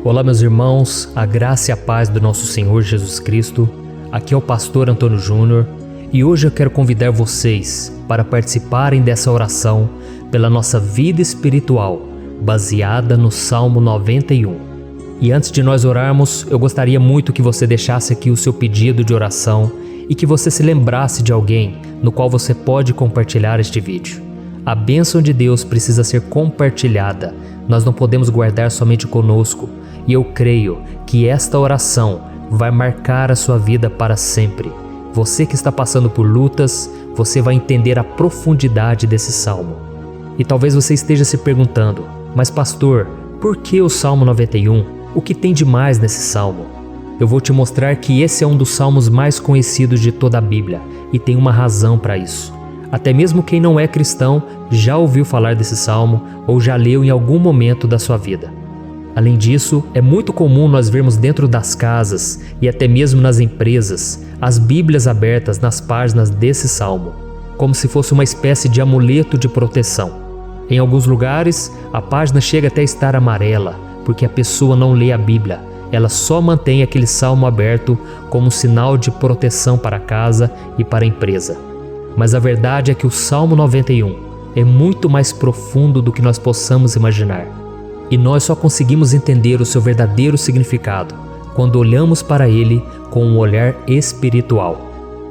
Olá, meus irmãos, a graça e a paz do nosso Senhor Jesus Cristo. Aqui é o pastor Antônio Júnior e hoje eu quero convidar vocês para participarem dessa oração pela nossa vida espiritual, baseada no Salmo 91. E antes de nós orarmos, eu gostaria muito que você deixasse aqui o seu pedido de oração e que você se lembrasse de alguém no qual você pode compartilhar este vídeo. A bênção de Deus precisa ser compartilhada, nós não podemos guardar somente conosco. E eu creio que esta oração vai marcar a sua vida para sempre. Você que está passando por lutas, você vai entender a profundidade desse salmo. E talvez você esteja se perguntando, mas pastor, por que o Salmo 91? O que tem de mais nesse salmo? Eu vou te mostrar que esse é um dos salmos mais conhecidos de toda a Bíblia e tem uma razão para isso. Até mesmo quem não é cristão já ouviu falar desse salmo ou já leu em algum momento da sua vida. Além disso, é muito comum nós vermos dentro das casas e até mesmo nas empresas as Bíblias abertas nas páginas desse salmo, como se fosse uma espécie de amuleto de proteção. Em alguns lugares, a página chega até a estar amarela, porque a pessoa não lê a Bíblia, ela só mantém aquele salmo aberto como um sinal de proteção para a casa e para a empresa. Mas a verdade é que o Salmo 91 é muito mais profundo do que nós possamos imaginar. E nós só conseguimos entender o seu verdadeiro significado quando olhamos para ele com um olhar espiritual.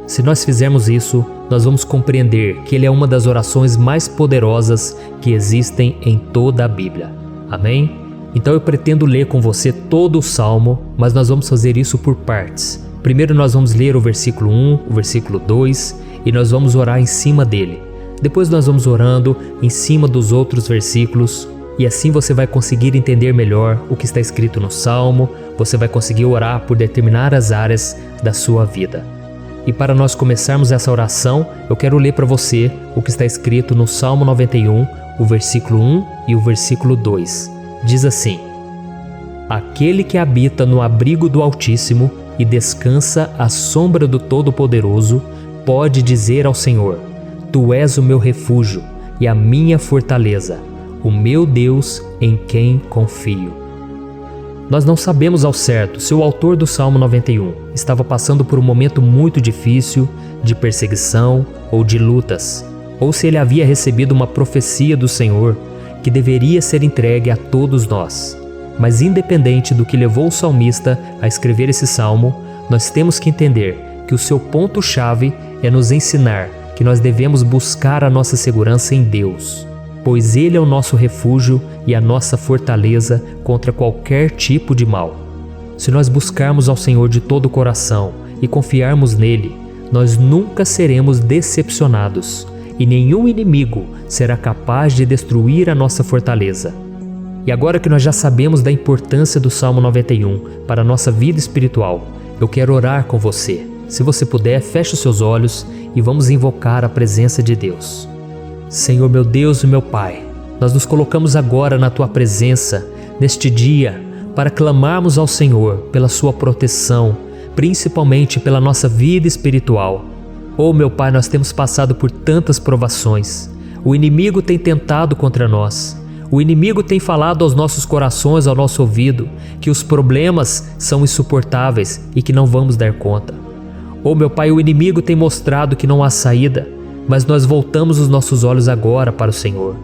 Se nós fizermos isso, nós vamos compreender que ele é uma das orações mais poderosas que existem em toda a Bíblia. Amém? Então eu pretendo ler com você todo o Salmo, mas nós vamos fazer isso por partes. Primeiro nós vamos ler o versículo 1, o versículo 2 e nós vamos orar em cima dele. Depois nós vamos orando em cima dos outros versículos. E assim você vai conseguir entender melhor o que está escrito no Salmo, você vai conseguir orar por determinadas áreas da sua vida. E para nós começarmos essa oração, eu quero ler para você o que está escrito no Salmo 91, o versículo 1 e o versículo 2. Diz assim: Aquele que habita no abrigo do Altíssimo e descansa à sombra do Todo-Poderoso, pode dizer ao Senhor: Tu és o meu refúgio e a minha fortaleza, o meu Deus em quem confio. Nós não sabemos ao certo se o autor do Salmo 91 estava passando por um momento muito difícil, de perseguição ou de lutas, ou se ele havia recebido uma profecia do Senhor que deveria ser entregue a todos nós. Mas independente do que levou o salmista a escrever esse salmo, nós temos que entender que o seu ponto-chave é nos ensinar que nós devemos buscar a nossa segurança em Deus, pois Ele é o nosso refúgio e a nossa fortaleza contra qualquer tipo de mal. Se nós buscarmos ao Senhor de todo o coração e confiarmos nele, nós nunca seremos decepcionados e nenhum inimigo será capaz de destruir a nossa fortaleza. E agora que nós já sabemos da importância do Salmo 91 para a nossa vida espiritual, eu quero orar com você. Se você puder, feche os seus olhos e vamos invocar a presença de Deus. Senhor meu Deus e meu Pai, nós nos colocamos agora na Tua presença, neste dia, para clamarmos ao Senhor pela Sua proteção, principalmente pela nossa vida espiritual. Oh meu Pai, nós temos passado por tantas provações, o inimigo tem tentado contra nós, o inimigo tem falado aos nossos corações, ao nosso ouvido, que os problemas são insuportáveis e que não vamos dar conta. Oh meu Pai, o inimigo tem mostrado que não há saída, mas nós voltamos os nossos olhos agora para o Senhor.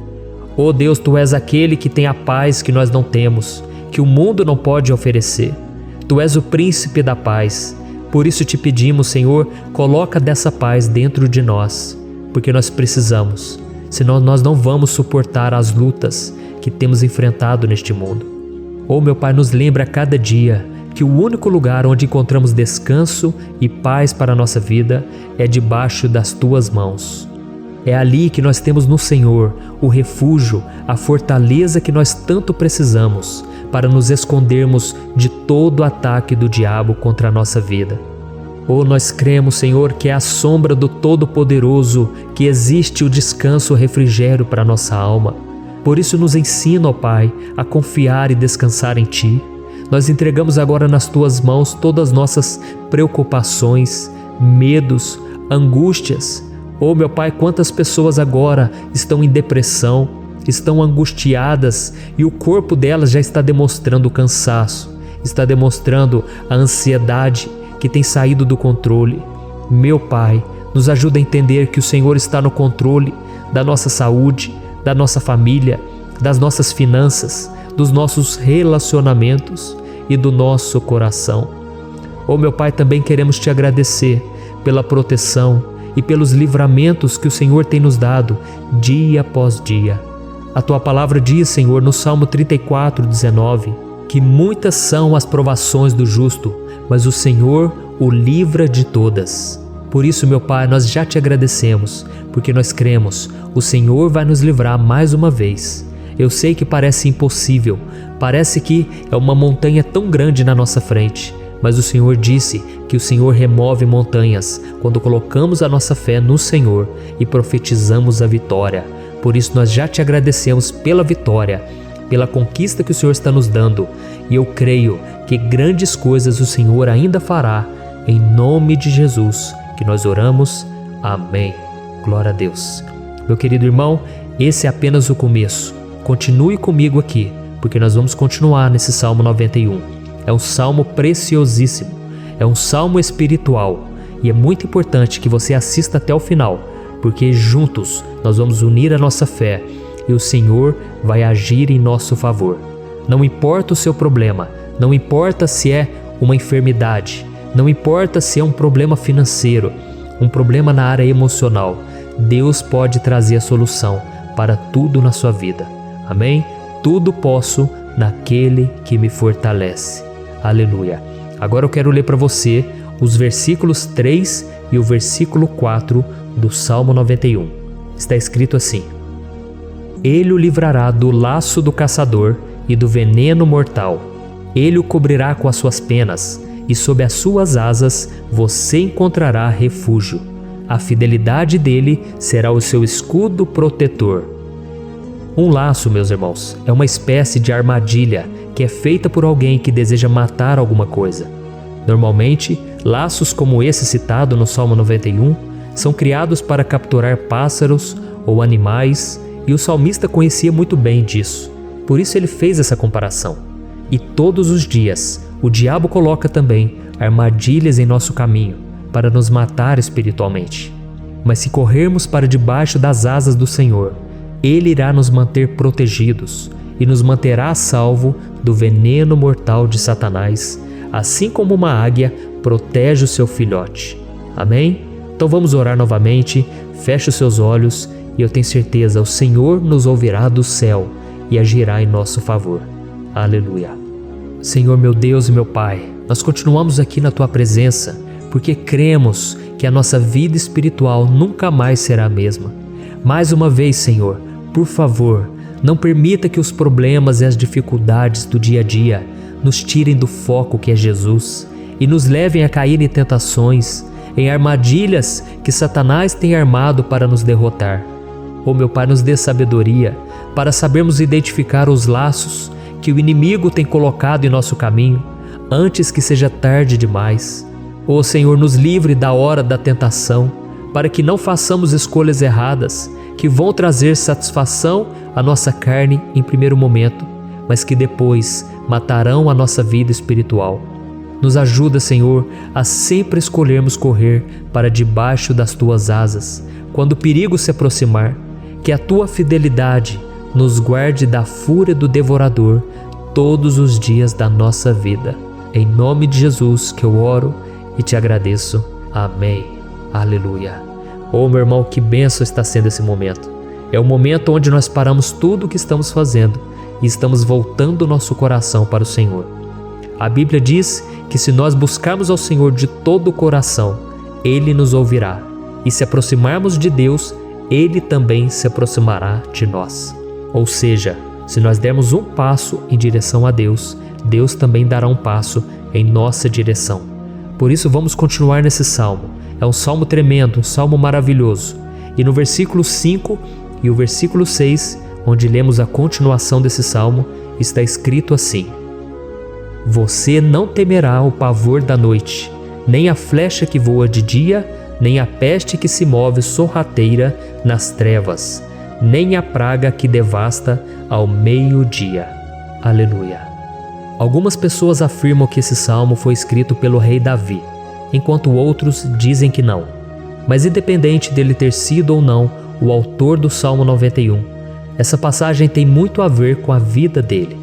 Oh Deus, Tu és aquele que tem a paz que nós não temos, que o mundo não pode oferecer. Tu és o príncipe da paz. Por isso te pedimos, Senhor, coloca dessa paz dentro de nós, porque nós precisamos, senão nós não vamos suportar as lutas que temos enfrentado neste mundo. Oh meu Pai, nos lembra a cada dia que o único lugar onde encontramos descanso e paz para a nossa vida é debaixo das Tuas mãos. É ali que nós temos no Senhor o refúgio, a fortaleza que nós tanto precisamos para nos escondermos de todo o ataque do diabo contra a nossa vida. Oh, nós cremos, Senhor, que é à sombra do Todo-Poderoso que existe o descanso, o refrigério para a nossa alma. Por isso nos ensina, ó Pai, a confiar e descansar em Ti. Nós entregamos agora nas Tuas mãos todas as nossas preocupações, medos, angústias. Oh meu Pai, quantas pessoas agora estão em depressão, estão angustiadas e o corpo delas já está demonstrando cansaço, está demonstrando a ansiedade que tem saído do controle. Meu Pai, nos ajuda a entender que o Senhor está no controle da nossa saúde, da nossa família, das nossas finanças, dos nossos relacionamentos e do nosso coração. Oh, meu Pai, também queremos te agradecer pela proteção e pelos livramentos que o Senhor tem nos dado dia após dia. A Tua palavra diz, Senhor, no Salmo 34:19, que muitas são as provações do justo, mas o Senhor o livra de todas. Por isso, meu Pai, nós já te agradecemos, porque nós cremos, o Senhor vai nos livrar mais uma vez. Eu sei que parece impossível, parece que é uma montanha tão grande na nossa frente, mas o Senhor disse que o Senhor remove montanhas quando colocamos a nossa fé no Senhor e profetizamos a vitória. Por isso nós já te agradecemos pela vitória, pela conquista que o Senhor está nos dando, e eu creio que grandes coisas o Senhor ainda fará, em nome de Jesus, que nós oramos. Amém. Glória a Deus. Meu querido irmão, esse é apenas o começo. Continue comigo aqui, porque nós vamos continuar nesse Salmo 91. É um salmo preciosíssimo, é um salmo espiritual, e é muito importante que você assista até o final, porque juntos nós vamos unir a nossa fé e o Senhor vai agir em nosso favor. Não importa o seu problema, não importa se é uma enfermidade, não importa se é um problema financeiro, um problema na área emocional, Deus pode trazer a solução para tudo na sua vida. Amém? Tudo posso naquele que me fortalece. Aleluia. Agora eu quero ler para você os versículos 3 e o versículo 4 do Salmo 91. Está escrito assim: Ele o livrará do laço do caçador e do veneno mortal. Ele o cobrirá com as suas penas, e sob as suas asas você encontrará refúgio. A fidelidade dele será o seu escudo protetor. Um laço, meus irmãos, é uma espécie de armadilha que é feita por alguém que deseja matar alguma coisa. Normalmente, laços como esse citado no Salmo 91 são criados para capturar pássaros ou animais, e o salmista conhecia muito bem disso. Por isso ele fez essa comparação. E todos os dias, o diabo coloca também armadilhas em nosso caminho para nos matar espiritualmente. Mas se corrermos para debaixo das asas do Senhor, Ele irá nos manter protegidos e nos manterá a salvo do veneno mortal de Satanás, assim como uma águia protege o seu filhote. Amém? Então vamos orar novamente, feche os seus olhos e eu tenho certeza, o Senhor nos ouvirá do céu e agirá em nosso favor. Aleluia. Senhor, meu Deus e meu Pai, nós continuamos aqui na Tua presença porque cremos que a nossa vida espiritual nunca mais será a mesma. Mais uma vez, Senhor, por favor, não permita que os problemas e as dificuldades do dia a dia nos tirem do foco que é Jesus e nos levem a cair em tentações, em armadilhas que Satanás tem armado para nos derrotar. Oh, meu Pai, nos dê sabedoria para sabermos identificar os laços que o inimigo tem colocado em nosso caminho antes que seja tarde demais. Oh, Senhor, nos livre da hora da tentação, para que não façamos escolhas erradas que vão trazer satisfação à nossa carne em primeiro momento, mas que depois matarão a nossa vida espiritual. Nos ajuda, Senhor, a sempre escolhermos correr para debaixo das Tuas asas, quando o perigo se aproximar, que a Tua fidelidade nos guarde da fúria do devorador todos os dias da nossa vida. Em nome de Jesus que eu oro e te agradeço. Amém. Aleluia. Oh, meu irmão, que bênção está sendo esse momento. É o momento onde nós paramos tudo o que estamos fazendo e estamos voltando o nosso coração para o Senhor. A Bíblia diz que se nós buscarmos ao Senhor de todo o coração, Ele nos ouvirá. E se aproximarmos de Deus, Ele também se aproximará de nós. Ou seja, se nós dermos um passo em direção a Deus, Deus também dará um passo em nossa direção. Por isso vamos continuar nesse salmo. É um salmo tremendo, um salmo maravilhoso. E no versículo 5 e o versículo 6, onde lemos a continuação desse salmo, está escrito assim: Você não temerá o pavor da noite, nem a flecha que voa de dia, nem a peste que se move sorrateira nas trevas, nem a praga que devasta ao meio-dia. Aleluia. Algumas pessoas afirmam que esse salmo foi escrito pelo rei Davi, enquanto outros dizem que não. Mas independente dele ter sido ou não o autor do Salmo 91, essa passagem tem muito a ver com a vida dele.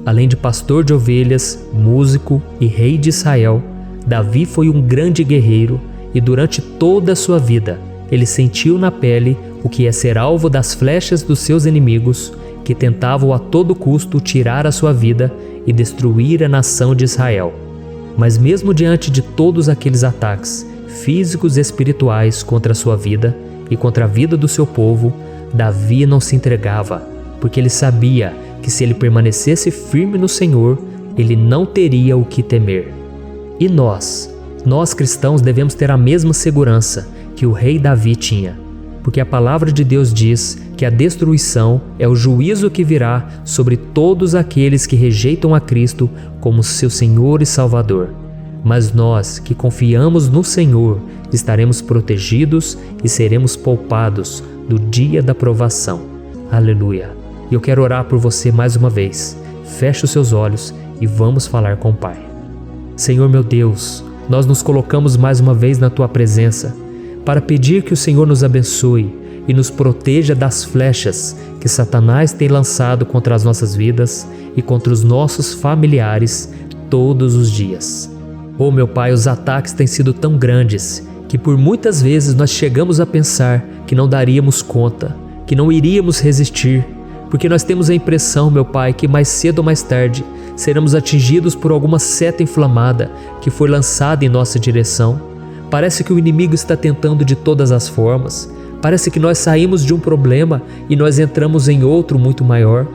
Além de pastor de ovelhas, músico e rei de Israel, Davi foi um grande guerreiro e durante toda a sua vida ele sentiu na pele o que é ser alvo das flechas dos seus inimigos que tentavam a todo custo tirar a sua vida e destruir a nação de Israel. Mas mesmo diante de todos aqueles ataques físicos e espirituais contra a sua vida e contra a vida do seu povo, Davi não se entregava, porque ele sabia que se ele permanecesse firme no Senhor, ele não teria o que temer. E nós cristãos devemos ter a mesma segurança que o rei Davi tinha, porque a palavra de Deus diz que a destruição é o juízo que virá sobre todos aqueles que rejeitam a Cristo como seu Senhor e Salvador. Mas nós que confiamos no Senhor estaremos protegidos e seremos poupados do dia da provação. Aleluia! E eu quero orar por você mais uma vez. Feche os seus olhos e vamos falar com o Pai. Senhor meu Deus, nós nos colocamos mais uma vez na Tua presença para pedir que o Senhor nos abençoe e nos proteja das flechas que Satanás tem lançado contra as nossas vidas e contra os nossos familiares todos os dias. Oh meu Pai, os ataques têm sido tão grandes que por muitas vezes nós chegamos a pensar que não daríamos conta, que não iríamos resistir, porque nós temos a impressão, meu Pai, que mais cedo ou mais tarde seremos atingidos por alguma seta inflamada que foi lançada em nossa direção. Parece que o inimigo está tentando de todas as formas. Parece que nós saímos de um problema e nós entramos em outro muito maior.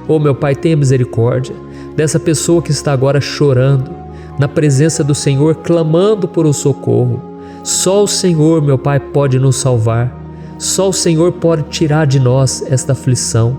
Oh meu Pai, tenha misericórdia dessa pessoa que está agora chorando, na presença do Senhor, clamando por um socorro. Só o Senhor, meu Pai, pode nos salvar. Só o Senhor pode tirar de nós esta aflição.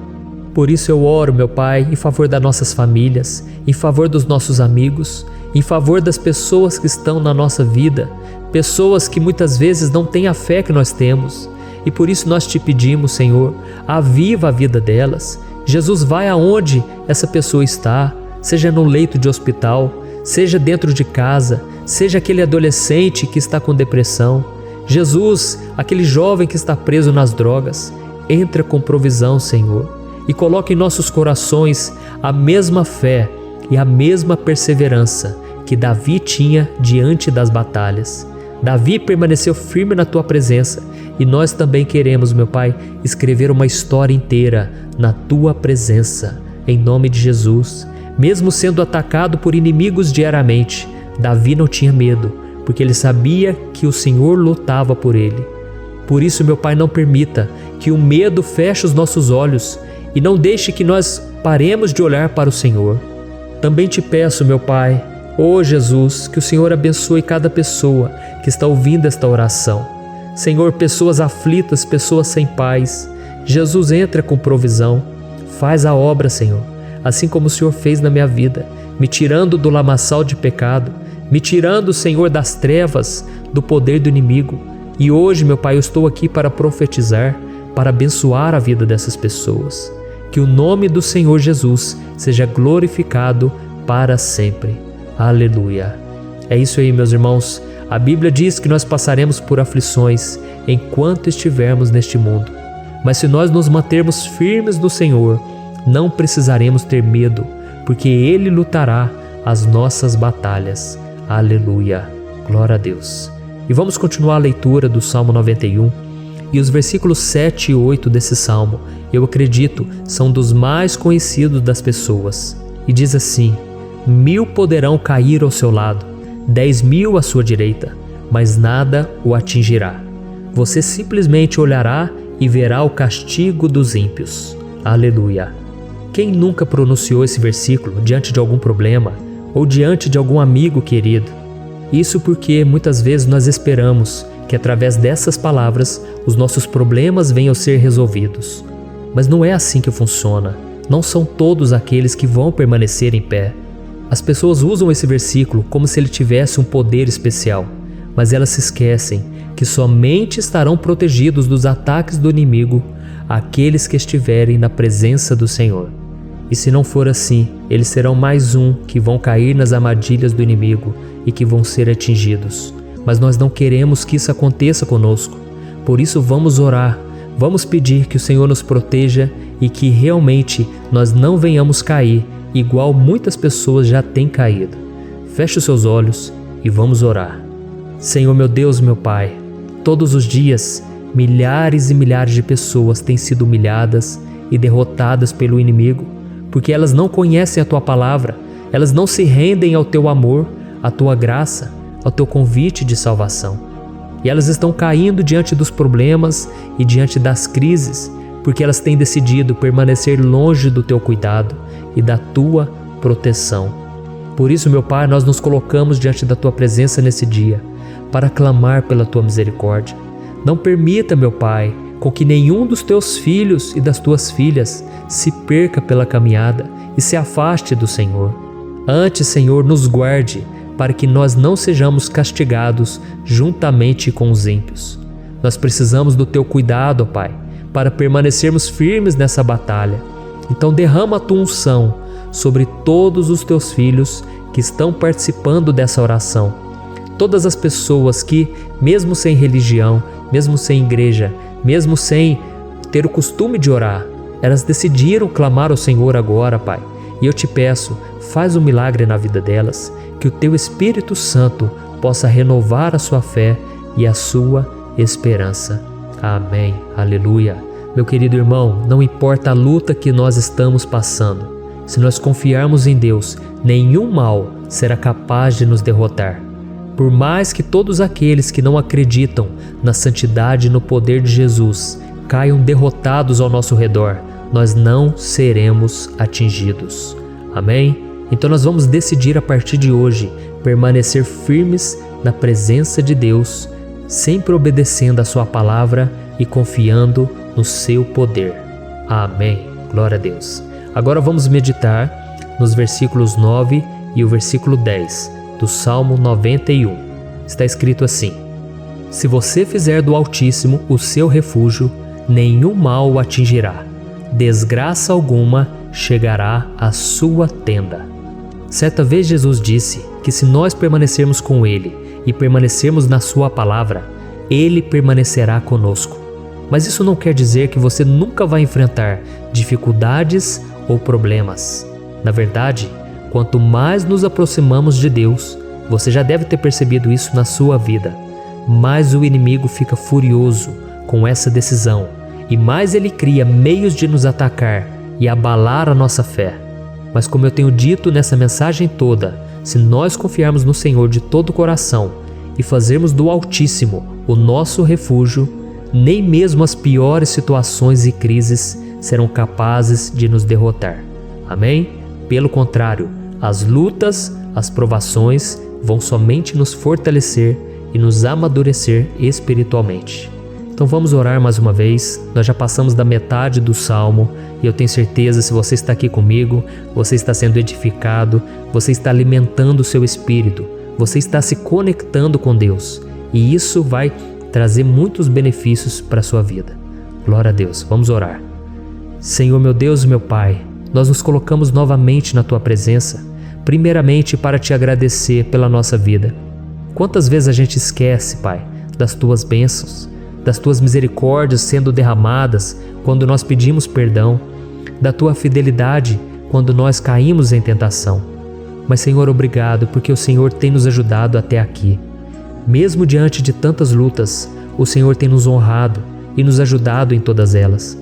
Por isso eu oro, meu Pai, em favor das nossas famílias, em favor dos nossos amigos, em favor das pessoas que estão na nossa vida, pessoas que muitas vezes não têm a fé que nós temos. E por isso nós te pedimos, Senhor, aviva a vida delas. Jesus, vai aonde essa pessoa está, seja no leito de hospital, seja dentro de casa, seja aquele adolescente que está com depressão. Jesus, aquele jovem que está preso nas drogas, entra com provisão, Senhor, e coloca em nossos corações a mesma fé e a mesma perseverança que Davi tinha diante das batalhas. Davi permaneceu firme na Tua presença e nós também queremos, meu Pai, escrever uma história inteira na Tua presença, em nome de Jesus. Mesmo sendo atacado por inimigos diariamente, Davi não tinha medo, porque ele sabia que o Senhor lutava por ele. Por isso, meu Pai, não permita que o medo feche os nossos olhos e não deixe que nós paremos de olhar para o Senhor. Também te peço, meu Pai, ó Jesus, que o Senhor abençoe cada pessoa que está ouvindo esta oração. Senhor, pessoas aflitas, pessoas sem paz. Jesus, entra com provisão. Faz a obra, Senhor, assim como o Senhor fez na minha vida, me tirando do lamaçal de pecado, me tirando, Senhor, das trevas, do poder do inimigo. E hoje, meu Pai, eu estou aqui para profetizar, para abençoar a vida dessas pessoas. Que o nome do Senhor Jesus seja glorificado para sempre. Aleluia. É isso aí, meus irmãos. A Bíblia diz que nós passaremos por aflições enquanto estivermos neste mundo. Mas se nós nos mantermos firmes no Senhor, não precisaremos ter medo, porque Ele lutará as nossas batalhas. Aleluia. Glória a Deus. E vamos continuar a leitura do Salmo 91. E os versículos 7 e 8 desse salmo, eu acredito, são dos mais conhecidos das pessoas. E diz assim: 1000 poderão cair ao seu lado, 10.000 à sua direita, mas nada o atingirá. Você simplesmente olhará e verá o castigo dos ímpios. Aleluia. Quem nunca pronunciou esse versículo diante de algum problema ou diante de algum amigo querido? Isso porque muitas vezes nós esperamos que através dessas palavras os nossos problemas venham a ser resolvidos. Mas não é assim que funciona. Não são todos aqueles que vão permanecer em pé. As pessoas usam esse versículo como se ele tivesse um poder especial, mas elas se esquecem que somente estarão protegidos dos ataques do inimigo aqueles que estiverem na presença do Senhor. E se não for assim, eles serão mais um que vão cair nas armadilhas do inimigo e que vão ser atingidos. Mas nós não queremos que isso aconteça conosco. Por isso vamos orar, vamos pedir que o Senhor nos proteja e que realmente nós não venhamos cair igual muitas pessoas já têm caído. Feche os seus olhos e vamos orar. Senhor meu Deus, meu Pai, todos os dias milhares e milhares de pessoas têm sido humilhadas e derrotadas pelo inimigo, porque elas não conhecem a Tua palavra, elas não se rendem ao Teu amor, à Tua graça, ao Teu convite de salvação. E elas estão caindo diante dos problemas e diante das crises, porque elas têm decidido permanecer longe do Teu cuidado e da Tua proteção. Por isso, meu Pai, nós nos colocamos diante da Tua presença nesse dia, para clamar pela Tua misericórdia. Não permita, meu Pai, com que nenhum dos Teus filhos e das Tuas filhas se perca pela caminhada e se afaste do Senhor. Antes, Senhor, nos guarde, para que nós não sejamos castigados juntamente com os ímpios. Nós precisamos do Teu cuidado, ó Pai, para permanecermos firmes nessa batalha. Então derrama a Tua unção sobre todos os Teus filhos que estão participando dessa oração. Todas as pessoas que, mesmo sem religião, mesmo sem igreja, mesmo sem ter o costume de orar, elas decidiram clamar ao Senhor agora, Pai. E eu te peço, faz um milagre na vida delas, que o Teu Espírito Santo possa renovar a sua fé e a sua esperança. Amém. Aleluia. Meu querido irmão, não importa a luta que nós estamos passando, se nós confiarmos em Deus, nenhum mal será capaz de nos derrotar. Por mais que todos aqueles que não acreditam na santidade e no poder de Jesus caiam derrotados ao nosso redor, nós não seremos atingidos. Amém? Então nós vamos decidir a partir de hoje permanecer firmes na presença de Deus, sempre obedecendo a Sua palavra e confiando no Seu poder. Amém. Glória a Deus. Agora vamos meditar nos versículos 9 e o versículo 10 do Salmo 91. Está escrito assim: Se você fizer do Altíssimo o seu refúgio, nenhum mal o atingirá, desgraça alguma chegará à sua tenda. Certa vez Jesus disse que se nós permanecermos com Ele e permanecermos na Sua palavra, Ele permanecerá conosco. Mas isso não quer dizer que você nunca vai enfrentar dificuldades ou problemas. Na verdade, quanto mais nos aproximamos de Deus, você já deve ter percebido isso na sua vida, mais o inimigo fica furioso com essa decisão e mais ele cria meios de nos atacar e abalar a nossa fé. Mas como eu tenho dito nessa mensagem toda, se nós confiarmos no Senhor de todo o coração e fazermos do Altíssimo o nosso refúgio, nem mesmo as piores situações e crises serão capazes de nos derrotar. Amém? Pelo contrário, as lutas, as provações vão somente nos fortalecer e nos amadurecer espiritualmente. Então vamos orar mais uma vez. Nós já passamos da metade do Salmo e eu tenho certeza, se você está aqui comigo, você está sendo edificado, você está alimentando o seu espírito, você está se conectando com Deus e isso vai trazer muitos benefícios para a sua vida. Glória a Deus. Vamos orar. Senhor meu Deus e meu Pai, nós nos colocamos novamente na Tua presença, primeiramente para Te agradecer pela nossa vida. Quantas vezes a gente esquece, Pai, das Tuas bênçãos, das Tuas misericórdias sendo derramadas quando nós pedimos perdão, da Tua fidelidade quando nós caímos em tentação. Mas, Senhor, obrigado, porque o Senhor tem nos ajudado até aqui. Mesmo diante de tantas lutas, o Senhor tem nos honrado e nos ajudado em todas elas.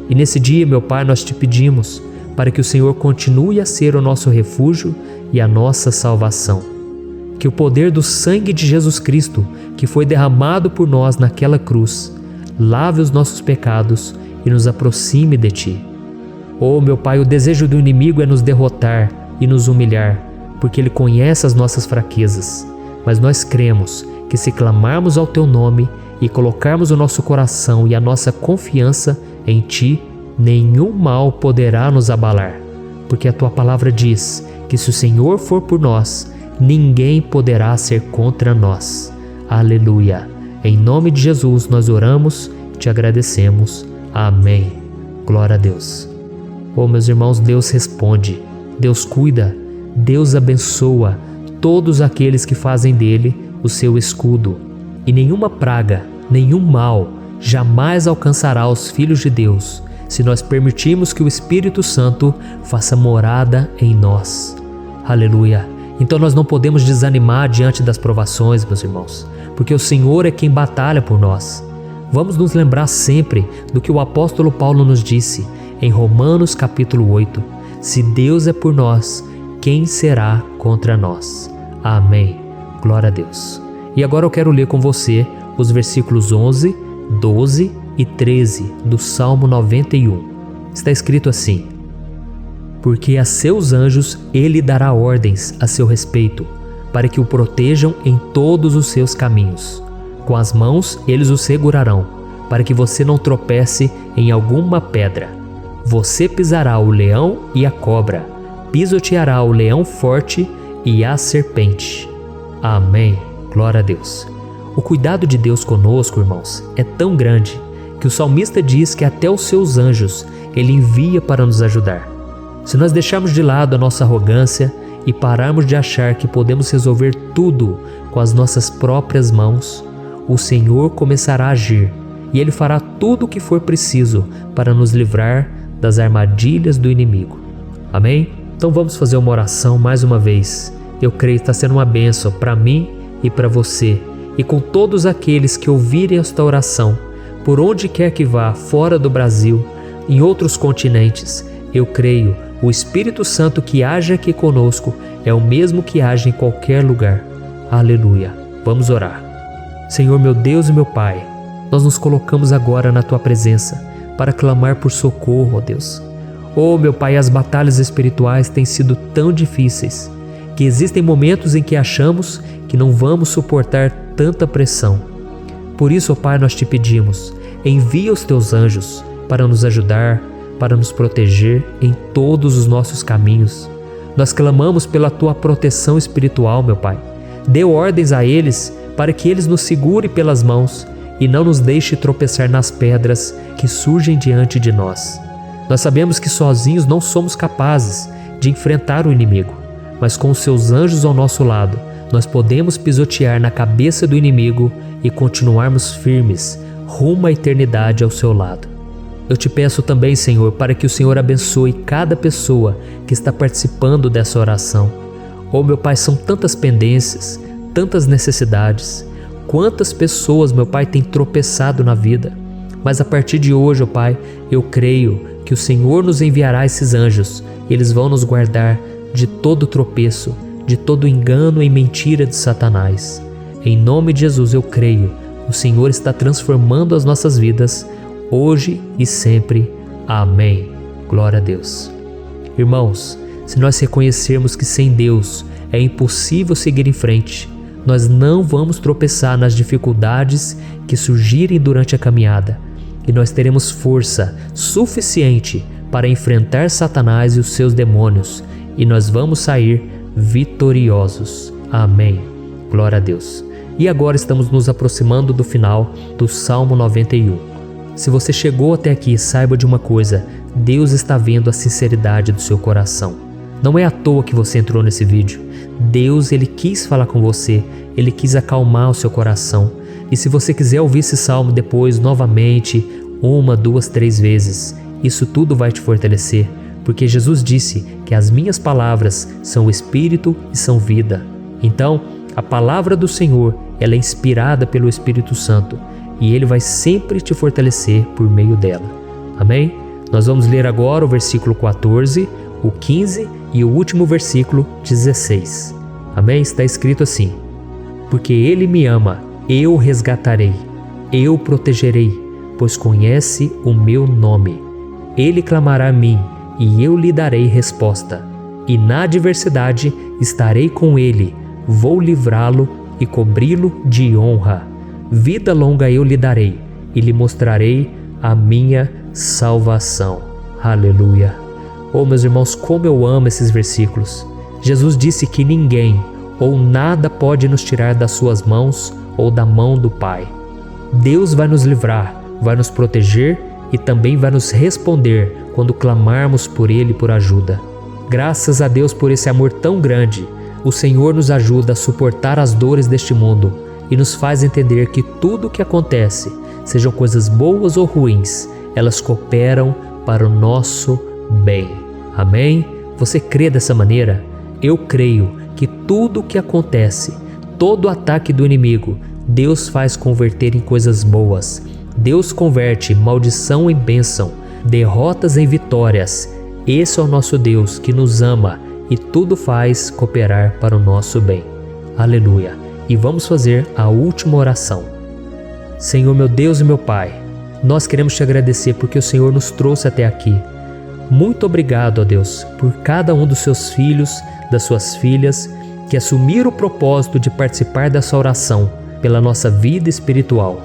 E nesse dia, meu Pai, nós Te pedimos para que o Senhor continue a ser o nosso refúgio e a nossa salvação. Que o poder do sangue de Jesus Cristo, que foi derramado por nós naquela cruz, lave os nossos pecados e nos aproxime de Ti. Oh, meu Pai, o desejo do inimigo é nos derrotar e nos humilhar, porque ele conhece as nossas fraquezas. Mas nós cremos que se clamarmos ao Teu nome e colocarmos o nosso coração e a nossa confiança em Ti, nenhum mal poderá nos abalar, porque a Tua palavra diz que se o Senhor for por nós, ninguém poderá ser contra nós. Aleluia! Em nome de Jesus nós oramos, Te agradecemos. Amém. Glória a Deus. Oh, meus irmãos, Deus responde, Deus cuida, Deus abençoa todos aqueles que fazem dele o seu escudo. E nenhuma praga, nenhum mal jamais alcançará os filhos de Deus, se nós permitirmos que o Espírito Santo faça morada em nós. Aleluia! Então nós não podemos desanimar diante das provações, meus irmãos, porque o Senhor é quem batalha por nós. Vamos nos lembrar sempre do que o apóstolo Paulo nos disse em Romanos capítulo 8. Se Deus é por nós, quem será contra nós? Amém. Glória a Deus. E agora eu quero ler com você os versículos 11, 12 e 13 do Salmo 91. Está escrito assim: porque a seus anjos ele dará ordens a seu respeito, para que o protejam em todos os seus caminhos. Com as mãos eles o segurarão, para que você não tropece em alguma pedra. Você pisará o leão e a cobra, pisoteará o leão forte e a serpente. Amém. Glória a Deus. O cuidado de Deus conosco, irmãos, é tão grande que o salmista diz que até os seus anjos ele envia para nos ajudar. Se nós deixarmos de lado a nossa arrogância e pararmos de achar que podemos resolver tudo com as nossas próprias mãos, o Senhor começará a agir e Ele fará tudo o que for preciso para nos livrar das armadilhas do inimigo. Amém? Então vamos fazer uma oração mais uma vez. Eu creio que está sendo uma bênção para mim e para você, e com todos aqueles que ouvirem esta oração, por onde quer que vá, fora do Brasil, em outros continentes. Eu creio, o Espírito Santo que age aqui conosco é o mesmo que age em qualquer lugar. Aleluia. Vamos orar. Senhor, meu Deus e meu Pai, nós nos colocamos agora na Tua presença para clamar por socorro, ó Deus. Oh, meu Pai, as batalhas espirituais têm sido tão difíceis que existem momentos em que achamos que não vamos suportar tanta pressão. Por isso, ó Pai, nós te pedimos, envia os Teus anjos para nos ajudar, para nos proteger em todos os nossos caminhos. Nós clamamos pela Tua proteção espiritual, meu Pai. Dê ordens a eles para que eles nos segurem pelas mãos e não nos deixe tropeçar nas pedras que surgem diante de nós. Nós sabemos que sozinhos não somos capazes de enfrentar o inimigo, mas com os Seus anjos ao nosso lado, nós podemos pisotear na cabeça do inimigo e continuarmos firmes rumo à eternidade ao Seu lado. Eu te peço também, Senhor, para que o Senhor abençoe cada pessoa que está participando dessa oração. Oh, meu Pai, são tantas pendências, tantas necessidades. Quantas pessoas, meu Pai, têm tropeçado na vida. Mas a partir de hoje, ó Pai, eu creio que o Senhor nos enviará esses anjos. Eles vão nos guardar de todo tropeço, de todo engano e mentira de Satanás. Em nome de Jesus eu creio, o Senhor está transformando as nossas vidas, hoje e sempre. Amém. Glória a Deus. Irmãos, se nós reconhecermos que sem Deus é impossível seguir em frente, nós não vamos tropeçar nas dificuldades que surgirem durante a caminhada, e nós teremos força suficiente para enfrentar Satanás e os seus demônios, e nós vamos sair vitoriosos. Amém. Glória a Deus. E agora estamos nos aproximando do final do Salmo 91. Se você chegou até aqui, saiba de uma coisa: Deus está vendo a sinceridade do seu coração. Não é à toa que você entrou nesse vídeo. Deus, Ele quis falar com você, Ele quis acalmar o seu coração. E se você quiser ouvir esse salmo depois, novamente, 1, 2, 3 vezes, isso tudo vai te fortalecer, porque Jesus disse que as minhas palavras são espírito e são vida. Então, a palavra do Senhor, ela é inspirada pelo Espírito Santo, e Ele vai sempre te fortalecer por meio dela. Amém? Nós vamos ler agora o versículo 14, o 15 e o último versículo 16. Amém? Está escrito assim: porque Ele me ama, eu o resgatarei, eu o protegerei, pois conhece o meu nome. Ele clamará a mim, e eu lhe darei resposta. E na adversidade estarei com ele, vou livrá-lo e cobri-lo de honra. Vida longa eu lhe darei, e lhe mostrarei a minha salvação. Aleluia. Oh, meus irmãos, como eu amo esses versículos. Jesus disse que ninguém ou nada pode nos tirar das suas mãos ou da mão do Pai. Deus vai nos livrar, vai nos proteger e também vai nos responder quando clamarmos por Ele por ajuda. Graças a Deus por esse amor tão grande, o Senhor nos ajuda a suportar as dores deste mundo e nos faz entender que tudo o que acontece, sejam coisas boas ou ruins, elas cooperam para o nosso bem. Amém? Você crê dessa maneira? Eu creio que tudo o que acontece, todo ataque do inimigo, Deus faz converter em coisas boas. Deus converte maldição em bênção, derrotas em vitórias. Esse é o nosso Deus que nos ama e tudo faz cooperar para o nosso bem. Aleluia! E vamos fazer a última oração. Senhor meu Deus e meu Pai, nós queremos te agradecer porque o Senhor nos trouxe até aqui. Muito obrigado, ó Deus, por cada um dos seus filhos, das suas filhas, que assumiram o propósito de participar dessa oração pela nossa vida espiritual.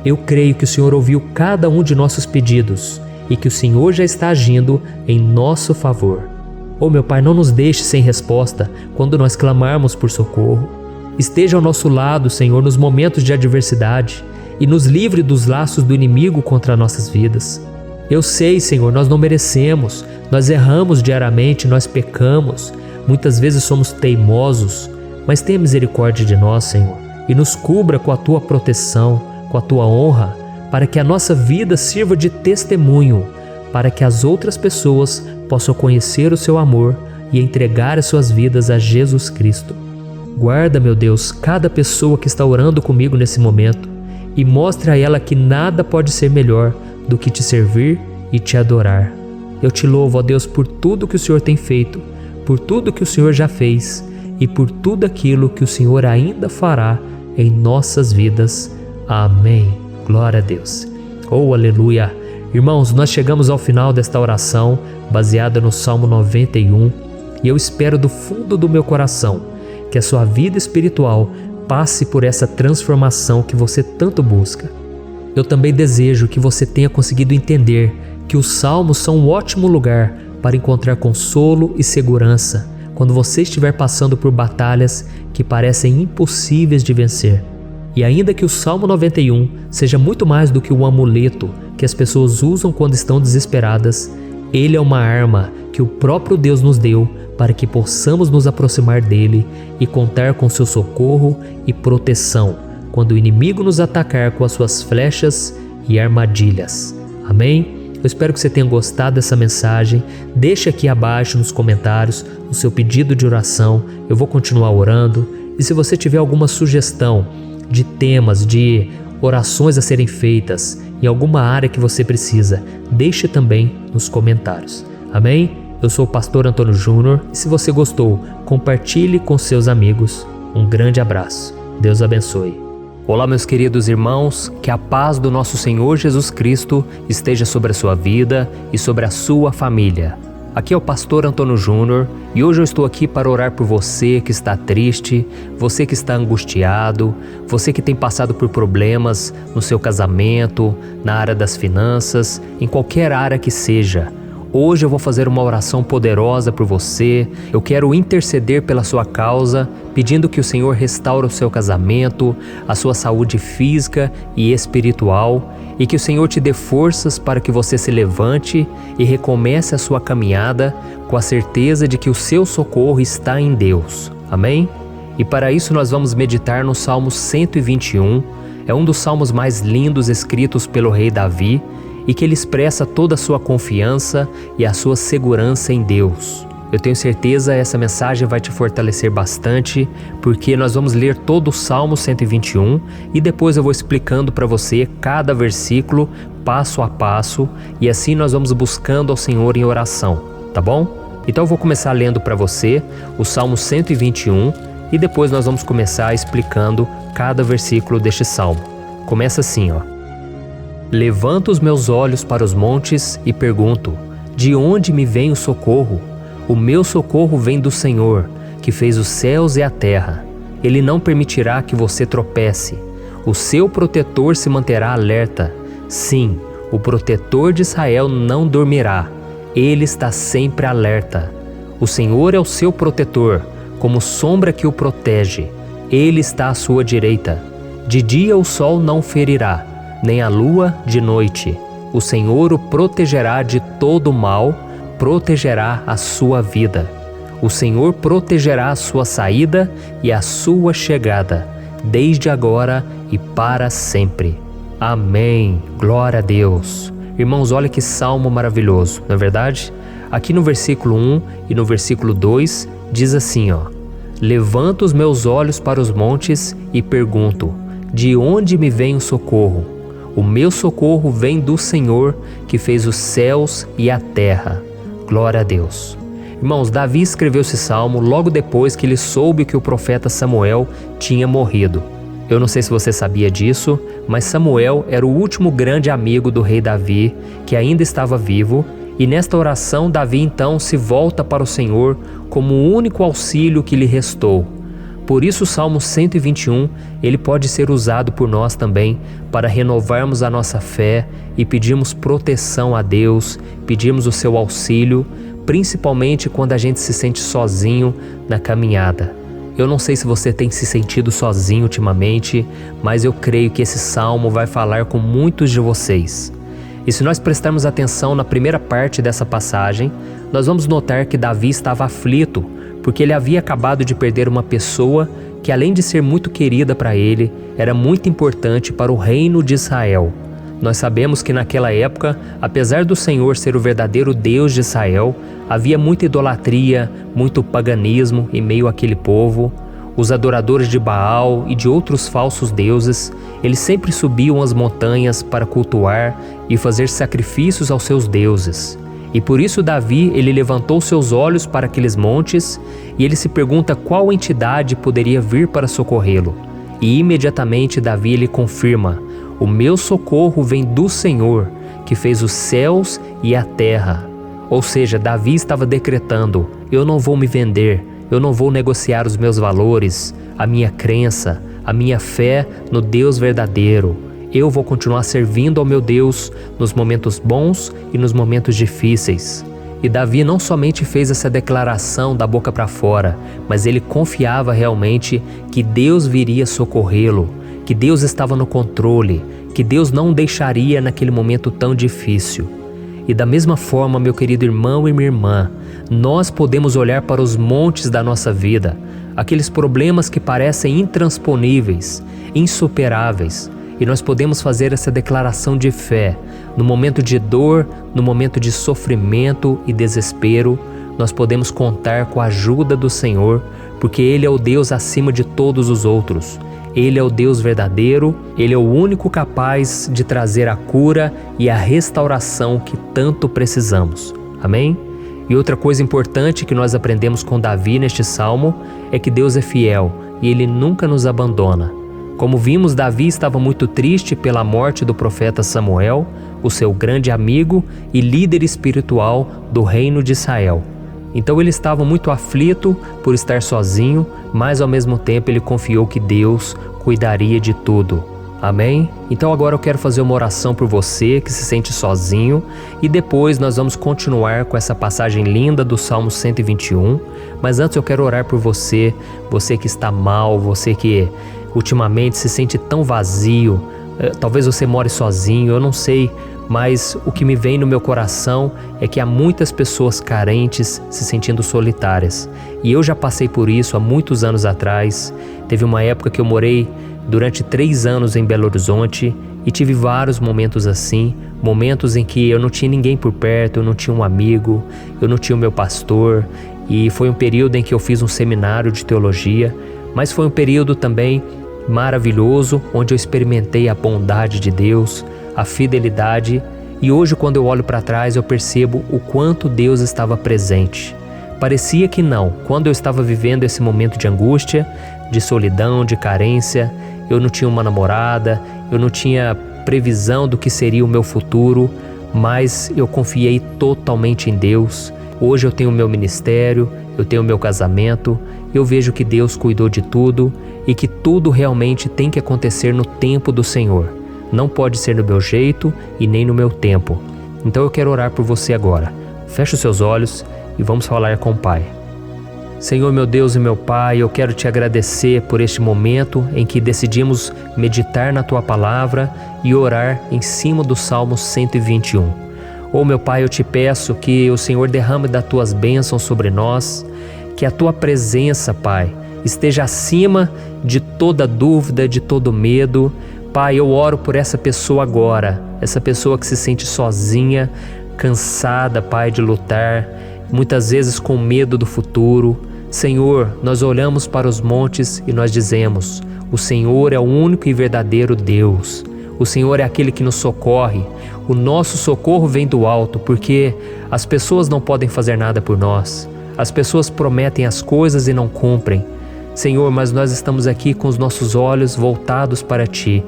Eu creio que o Senhor ouviu cada um de nossos pedidos e que o Senhor já está agindo em nosso favor. Oh meu Pai, não nos deixe sem resposta quando nós clamarmos por socorro. Esteja ao nosso lado, Senhor, nos momentos de adversidade e nos livre dos laços do inimigo contra nossas vidas. Eu sei, Senhor, nós não merecemos, nós erramos diariamente, nós pecamos, muitas vezes somos teimosos, mas tenha misericórdia de nós, Senhor, e nos cubra com a Tua proteção, com a Tua honra, para que a nossa vida sirva de testemunho, para que as outras pessoas possam conhecer o Seu amor e entregar as suas vidas a Jesus Cristo. Guarda, meu Deus, cada pessoa que está orando comigo nesse momento e mostre a ela que nada pode ser melhor do que te servir e te adorar. Eu te louvo, ó Deus, por tudo que o Senhor tem feito, por tudo que o Senhor já fez e por tudo aquilo que o Senhor ainda fará em nossas vidas. Amém. Glória a Deus. Oh, aleluia. Irmãos, nós chegamos ao final desta oração baseada no Salmo 91 e eu espero do fundo do meu coração que a sua vida espiritual passe por essa transformação que você tanto busca. Eu também desejo que você tenha conseguido entender que os salmos são um ótimo lugar para encontrar consolo e segurança quando você estiver passando por batalhas que parecem impossíveis de vencer. E ainda que o Salmo 91 seja muito mais do que um amuleto que as pessoas usam quando estão desesperadas, ele é uma arma que o próprio Deus nos deu para que possamos nos aproximar dele e contar com seu socorro e proteção quando o inimigo nos atacar com as suas flechas e armadilhas. Amém? Eu espero que você tenha gostado dessa mensagem. Deixe aqui abaixo nos comentários o seu pedido de oração. Eu vou continuar orando. E se você tiver alguma sugestão de temas, de orações a serem feitas em alguma área que você precisa, deixe também nos comentários. Amém? Eu sou o pastor Antônio Júnior e se você gostou, compartilhe com seus amigos. Um grande abraço. Deus abençoe. Olá, meus queridos irmãos, que a paz do nosso Senhor Jesus Cristo esteja sobre a sua vida e sobre a sua família. Aqui é o pastor Antônio Júnior e hoje eu estou aqui para orar por você que está triste, você que está angustiado, você que tem passado por problemas no seu casamento, na área das finanças, em qualquer área que seja. Hoje eu vou fazer uma oração poderosa por você. Eu quero interceder pela sua causa, pedindo que o Senhor restaure o seu casamento, a sua saúde física e espiritual, e que o Senhor te dê forças para que você se levante e recomece a sua caminhada com a certeza de que o seu socorro está em Deus. Amém? E para isso nós vamos meditar no Salmo 121. É um dos salmos mais lindos escritos pelo rei Davi, e que ele expressa toda a sua confiança e a sua segurança em Deus. Eu tenho certeza essa mensagem vai te fortalecer bastante, porque nós vamos ler todo o Salmo 121 e depois eu vou explicando para você cada versículo, passo a passo, e assim nós vamos buscando ao Senhor em oração, tá bom? Então eu vou começar lendo para você o Salmo 121 e depois nós vamos começar explicando cada versículo deste salmo. Começa assim, ó. Levanto os meus olhos para os montes e pergunto: de onde me vem o socorro? O meu socorro vem do Senhor, que fez os céus e a terra. Ele não permitirá que você tropece. O seu protetor se manterá alerta. Sim, o protetor de Israel não dormirá. Ele está sempre alerta. O Senhor é o seu protetor, como sombra que o protege. Ele está à sua direita. De dia o sol não ferirá, nem a lua de noite. O Senhor o protegerá de todo mal, protegerá a sua vida. O Senhor protegerá a sua saída e a sua chegada, desde agora e para sempre. Amém. Glória a Deus. Irmãos, olha que salmo maravilhoso, não é verdade? Aqui no versículo 1 e no versículo 2 diz assim, Levanto os meus olhos para os montes e pergunto, de onde me vem o socorro? O meu socorro vem do Senhor, que fez os céus e a terra. Glória a Deus. Irmãos, Davi escreveu esse salmo logo depois que ele soube que o profeta Samuel tinha morrido. Eu não sei se você sabia disso, mas Samuel era o último grande amigo do rei Davi, que ainda estava vivo, e nesta oração Davi então se volta para o Senhor como o único auxílio que lhe restou. Por isso o Salmo 121, ele pode ser usado por nós também para renovarmos a nossa fé e pedirmos proteção a Deus, pedirmos o seu auxílio, principalmente quando a gente se sente sozinho na caminhada. Eu não sei se você tem se sentido sozinho ultimamente, mas eu creio que esse salmo vai falar com muitos de vocês. E se nós prestarmos atenção na primeira parte dessa passagem, nós vamos notar que Davi estava aflito, porque ele havia acabado de perder uma pessoa que, além de ser muito querida para ele, era muito importante para o reino de Israel. Nós sabemos que naquela época, apesar do Senhor ser o verdadeiro Deus de Israel, havia muita idolatria, muito paganismo em meio àquele povo. Os adoradores de Baal e de outros falsos deuses, eles sempre subiam as montanhas para cultuar e fazer sacrifícios aos seus deuses. E por isso Davi, ele levantou seus olhos para aqueles montes e ele se pergunta qual entidade poderia vir para socorrê-lo. E imediatamente Davi ele confirma: o meu socorro vem do Senhor, que fez os céus e a terra. Ou seja, Davi estava decretando: eu não vou me vender, eu não vou negociar os meus valores, a minha crença, a minha fé no Deus verdadeiro. Eu vou continuar servindo ao meu Deus nos momentos bons e nos momentos difíceis. E Davi não somente fez essa declaração da boca para fora, mas ele confiava realmente que Deus viria socorrê-lo, que Deus estava no controle, que Deus não o deixaria naquele momento tão difícil. E da mesma forma, meu querido irmão e minha irmã, nós podemos olhar para os montes da nossa vida, aqueles problemas que parecem intransponíveis, insuperáveis, e nós podemos fazer essa declaração de fé. No momento de dor, no momento de sofrimento e desespero, nós podemos contar com a ajuda do Senhor, porque Ele é o Deus acima de todos os outros. Ele é o Deus verdadeiro, Ele é o único capaz de trazer a cura e a restauração que tanto precisamos. Amém? E outra coisa importante que nós aprendemos com Davi neste salmo é que Deus é fiel e Ele nunca nos abandona. Como vimos, Davi estava muito triste pela morte do profeta Samuel, o seu grande amigo e líder espiritual do reino de Israel. Então ele estava muito aflito por estar sozinho, mas ao mesmo tempo ele confiou que Deus cuidaria de tudo. Amém? Então agora eu quero fazer uma oração por você que se sente sozinho e depois nós vamos continuar com essa passagem linda do Salmo 121. Mas antes eu quero orar por você, você que está mal, você que ultimamente se sente tão vazio, talvez você more sozinho, eu não sei, mas o que me vem no meu coração é que há muitas pessoas carentes se sentindo solitárias. E eu já passei por isso há muitos anos atrás. Teve uma época que eu morei durante 3 anos em Belo Horizonte e tive vários momentos assim, momentos em que eu não tinha ninguém por perto, eu não tinha um amigo, eu não tinha o meu pastor, e foi um período em que eu fiz um seminário de teologia, mas foi um período também maravilhoso, onde eu experimentei a bondade de Deus, a fidelidade, e hoje quando eu olho para trás eu percebo o quanto Deus estava presente. Parecia que não, quando eu estava vivendo esse momento de angústia, de solidão, de carência, eu não tinha uma namorada, eu não tinha previsão do que seria o meu futuro, mas eu confiei totalmente em Deus. Hoje eu tenho o meu ministério, eu tenho o meu casamento, eu vejo que Deus cuidou de tudo e que tudo realmente tem que acontecer no tempo do Senhor. Não pode ser no meu jeito e nem no meu tempo. Então eu quero orar por você agora. Feche os seus olhos e vamos falar com o Pai. Senhor, meu Deus e meu Pai, eu quero te agradecer por este momento em que decidimos meditar na Tua Palavra e orar em cima do Salmo 121. Meu Pai, eu te peço que o Senhor derrame das Tuas bênçãos sobre nós, que a Tua presença, Pai, esteja acima de toda dúvida, de todo medo. Pai, eu oro por essa pessoa agora, essa pessoa que se sente sozinha, cansada, Pai, de lutar, muitas vezes com medo do futuro. Senhor, nós olhamos para os montes e nós dizemos: o Senhor é o único e verdadeiro Deus. O Senhor é aquele que nos socorre. O nosso socorro vem do alto, porque as pessoas não podem fazer nada por nós. As pessoas prometem as coisas e não cumprem. Senhor, mas nós estamos aqui com os nossos olhos voltados para Ti.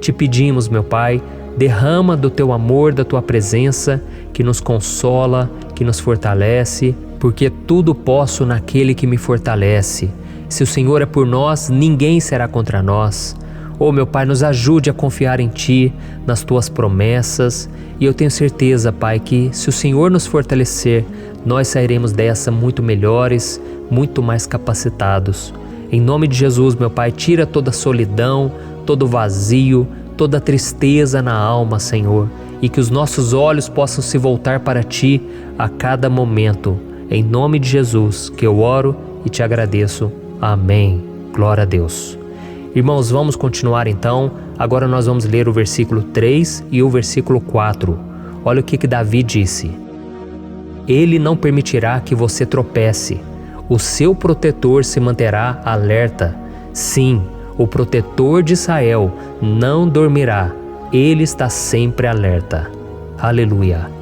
Te pedimos, meu Pai, derrama do Teu amor, da Tua presença, que nos consola, que nos fortalece, porque tudo posso naquele que me fortalece. Se o Senhor é por nós, ninguém será contra nós. Meu Pai, nos ajude a confiar em Ti, nas Tuas promessas, e eu tenho certeza, Pai, que se o Senhor nos fortalecer, nós sairemos dessa muito melhores, muito mais capacitados. Em nome de Jesus, meu Pai, tira toda a solidão, todo o vazio, toda a tristeza na alma, Senhor, e que os nossos olhos possam se voltar para Ti a cada momento. Em nome de Jesus que eu oro e te agradeço. Amém. Glória a Deus. Irmãos, vamos continuar então. Agora nós vamos ler o versículo 3 e o versículo 4. Olha o que Davi disse: Ele não permitirá que você tropece. O seu protetor se manterá alerta. Sim, o protetor de Israel não dormirá. Ele está sempre alerta. Aleluia.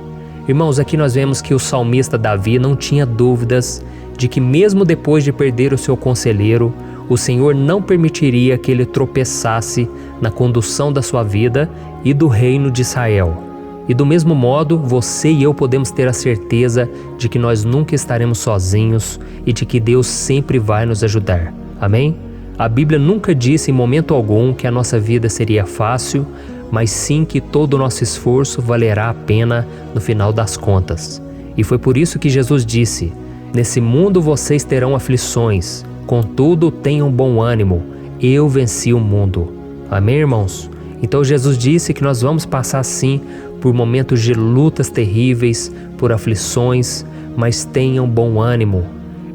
Irmãos, aqui nós vemos que o salmista Davi não tinha dúvidas de que mesmo depois de perder o seu conselheiro, o Senhor não permitiria que ele tropeçasse na condução da sua vida e do reino de Israel. E do mesmo modo, você e eu podemos ter a certeza de que nós nunca estaremos sozinhos e de que Deus sempre vai nos ajudar. Amém? A Bíblia nunca disse em momento algum que a nossa vida seria fácil, mas sim que todo o nosso esforço valerá a pena no final das contas. E foi por isso que Jesus disse: Nesse mundo vocês terão aflições, contudo tenham bom ânimo, eu venci o mundo. Amém, irmãos? Então Jesus disse que nós vamos passar sim por momentos de lutas terríveis, por aflições, mas tenham bom ânimo.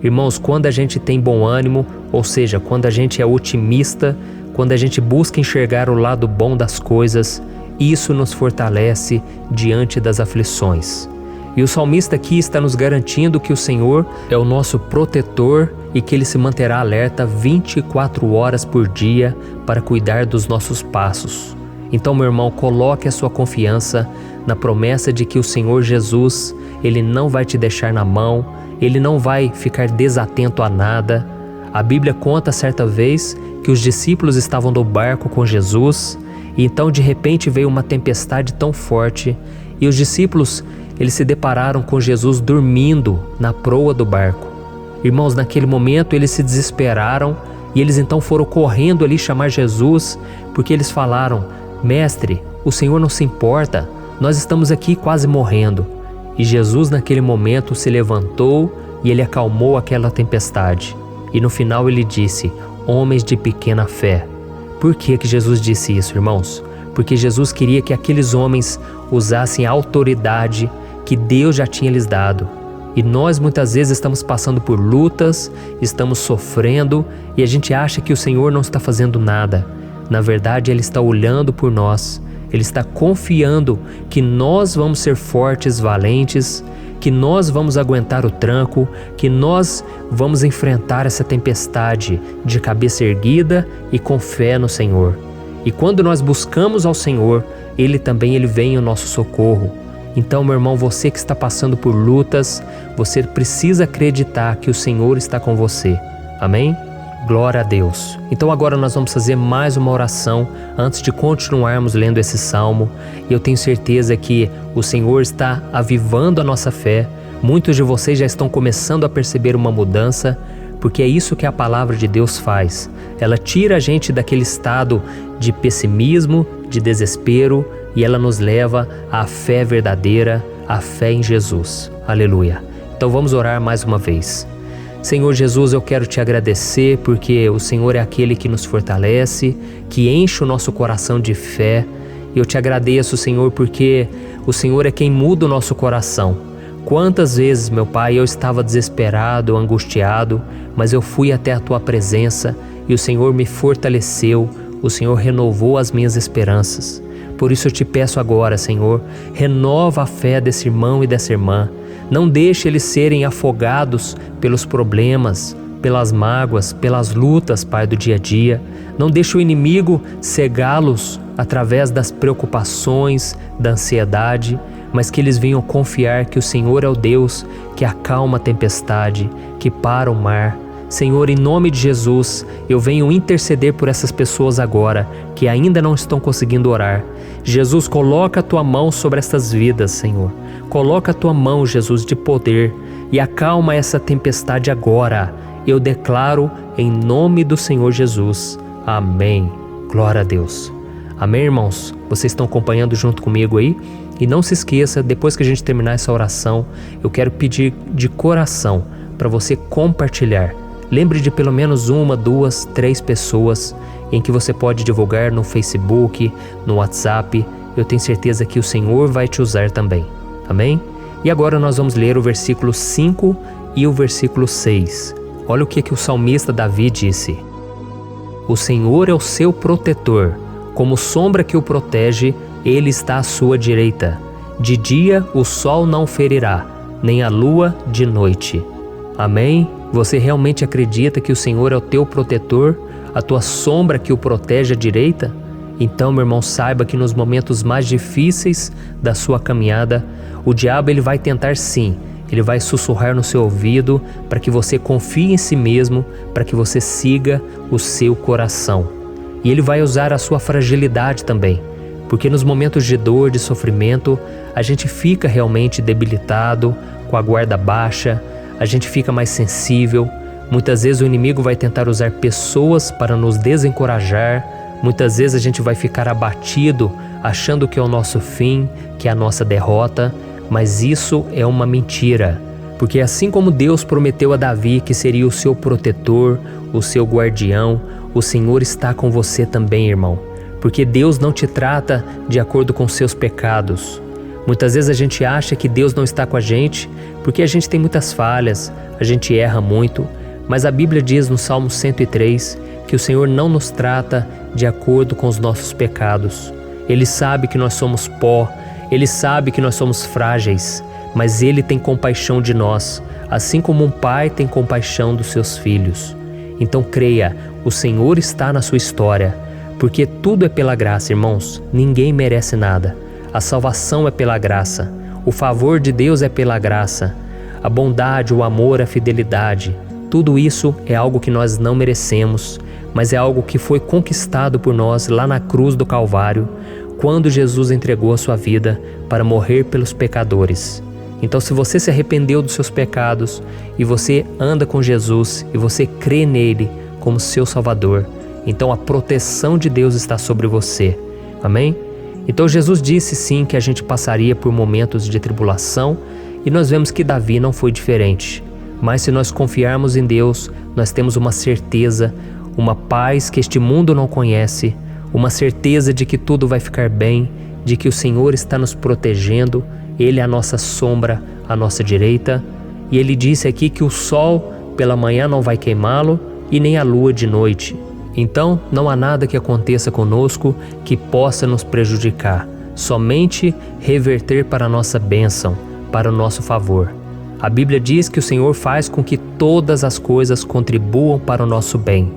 Irmãos, quando a gente tem bom ânimo, ou seja, quando a gente é otimista, quando a gente busca enxergar o lado bom das coisas, isso nos fortalece diante das aflições. E o salmista aqui está nos garantindo que o Senhor é o nosso protetor e que Ele se manterá alerta 24 horas por dia para cuidar dos nossos passos. Então, meu irmão, coloque a sua confiança na promessa de que o Senhor Jesus, Ele não vai te deixar na mão, Ele não vai ficar desatento a nada. A Bíblia conta certa vez que os discípulos estavam no barco com Jesus e então de repente veio uma tempestade tão forte e os discípulos eles se depararam com Jesus dormindo na proa do barco. Irmãos, naquele momento eles se desesperaram e eles então foram correndo ali chamar Jesus, porque eles falaram: Mestre, o Senhor não se importa, nós estamos aqui quase morrendo. E Jesus naquele momento se levantou e Ele acalmou aquela tempestade. E no final Ele disse: Homens de pequena fé. Por que Jesus disse isso, irmãos? Porque Jesus queria que aqueles homens usassem a autoridade que Deus já tinha lhes dado. E nós muitas vezes estamos passando por lutas, estamos sofrendo e a gente acha que o Senhor não está fazendo nada. Na verdade, Ele está olhando por nós. Ele está confiando que nós vamos ser fortes, valentes, que nós vamos aguentar o tranco, que nós vamos enfrentar essa tempestade de cabeça erguida e com fé no Senhor. E quando nós buscamos ao Senhor, Ele vem em nosso socorro. Então, meu irmão, você que está passando por lutas, você precisa acreditar que o Senhor está com você. Amém? Glória a Deus. Então agora nós vamos fazer mais uma oração antes de continuarmos lendo esse salmo. E eu tenho certeza que o Senhor está avivando a nossa fé. Muitos de vocês já estão começando a perceber uma mudança, porque é isso que a palavra de Deus faz. Ela tira a gente daquele estado de pessimismo, de desespero, e ela nos leva à fé verdadeira, à fé em Jesus. Aleluia. Então vamos orar mais uma vez. Senhor Jesus, eu quero te agradecer porque o Senhor é aquele que nos fortalece, que enche o nosso coração de fé. E eu te agradeço, Senhor, porque o Senhor é quem muda o nosso coração. Quantas vezes, meu Pai, eu estava desesperado, angustiado, mas eu fui até a Tua presença e o Senhor me fortaleceu, o Senhor renovou as minhas esperanças. Por isso eu te peço agora, Senhor, renova a fé desse irmão e dessa irmã. Não deixe eles serem afogados pelos problemas, pelas mágoas, pelas lutas, Pai, do dia a dia. Não deixe o inimigo cegá-los através das preocupações, da ansiedade, mas que eles venham confiar que o Senhor é o Deus que acalma a tempestade, que para o mar. Senhor, em nome de Jesus, eu venho interceder por essas pessoas agora que ainda não estão conseguindo orar. Jesus, coloca a Tua mão sobre estas vidas, Senhor. Coloca a Tua mão, Jesus, de poder e acalma essa tempestade agora. Eu declaro em nome do Senhor Jesus. Amém. Glória a Deus. Amém, irmãos? Vocês estão acompanhando junto comigo aí? E não se esqueça, depois que a gente terminar essa oração, eu quero pedir de coração para você compartilhar. Lembre de pelo menos 1, 2, 3 pessoas em que você pode divulgar no Facebook, no WhatsApp. Eu tenho certeza que o Senhor vai te usar também. Amém? E agora nós vamos ler o versículo 5 e o versículo 6. Olha o que o salmista Davi disse. O Senhor é o seu protetor, como sombra que o protege, Ele está à sua direita. De dia o sol não ferirá, nem a lua de noite. Amém? Você realmente acredita que o Senhor é o teu protetor, a tua sombra que o protege à direita? Então, meu irmão, saiba que nos momentos mais difíceis da sua caminhada, o diabo ele vai tentar sim, ele vai sussurrar no seu ouvido para que você confie em si mesmo, para que você siga o seu coração. E ele vai usar a sua fragilidade também, porque nos momentos de dor, de sofrimento, a gente fica realmente debilitado, com a guarda baixa, a gente fica mais sensível. Muitas vezes o inimigo vai tentar usar pessoas para nos desencorajar. Muitas vezes a gente vai ficar abatido, achando que é o nosso fim, que é a nossa derrota. Mas isso é uma mentira, porque assim como Deus prometeu a Davi que seria o seu protetor, o seu guardião, o Senhor está com você também, irmão. Porque Deus não te trata de acordo com seus pecados. Muitas vezes a gente acha que Deus não está com a gente porque a gente tem muitas falhas, a gente erra muito, mas a Bíblia diz no Salmo 103 que o Senhor não nos trata de acordo com os nossos pecados. Ele sabe que nós somos pó, Ele sabe que nós somos frágeis, mas Ele tem compaixão de nós, assim como um pai tem compaixão dos seus filhos. Então creia, o Senhor está na sua história, porque tudo é pela graça, irmãos, ninguém merece nada. A salvação é pela graça, o favor de Deus é pela graça, a bondade, o amor, a fidelidade, tudo isso é algo que nós não merecemos, mas é algo que foi conquistado por nós lá na cruz do Calvário, quando Jesus entregou a sua vida para morrer pelos pecadores. Então, se você se arrependeu dos seus pecados e você anda com Jesus e você crê nele como seu Salvador, então a proteção de Deus está sobre você. Amém? Então Jesus disse sim que a gente passaria por momentos de tribulação e nós vemos que Davi não foi diferente. Mas se nós confiarmos em Deus, nós temos uma certeza, uma paz que este mundo não conhece, uma certeza de que tudo vai ficar bem, de que o Senhor está nos protegendo, Ele é a nossa sombra, à nossa direita. E Ele disse aqui que o sol pela manhã não vai queimá-lo e nem a lua de noite. Então, não há nada que aconteça conosco que possa nos prejudicar, somente reverter para a nossa bênção, para o nosso favor. A Bíblia diz que o Senhor faz com que todas as coisas contribuam para o nosso bem.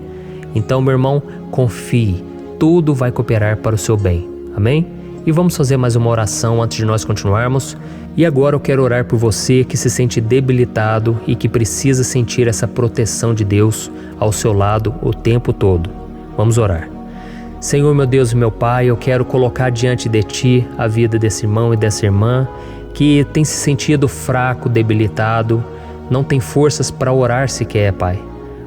Então, meu irmão, confie, tudo vai cooperar para o seu bem. Amém? E vamos fazer mais uma oração antes de nós continuarmos. E agora eu quero orar por você que se sente debilitado e que precisa sentir essa proteção de Deus ao seu lado o tempo todo. Vamos orar. Senhor, meu Deus e meu Pai, eu quero colocar diante de Ti a vida desse irmão e dessa irmã que tem se sentido fraco, debilitado, não tem forças para orar sequer, Pai.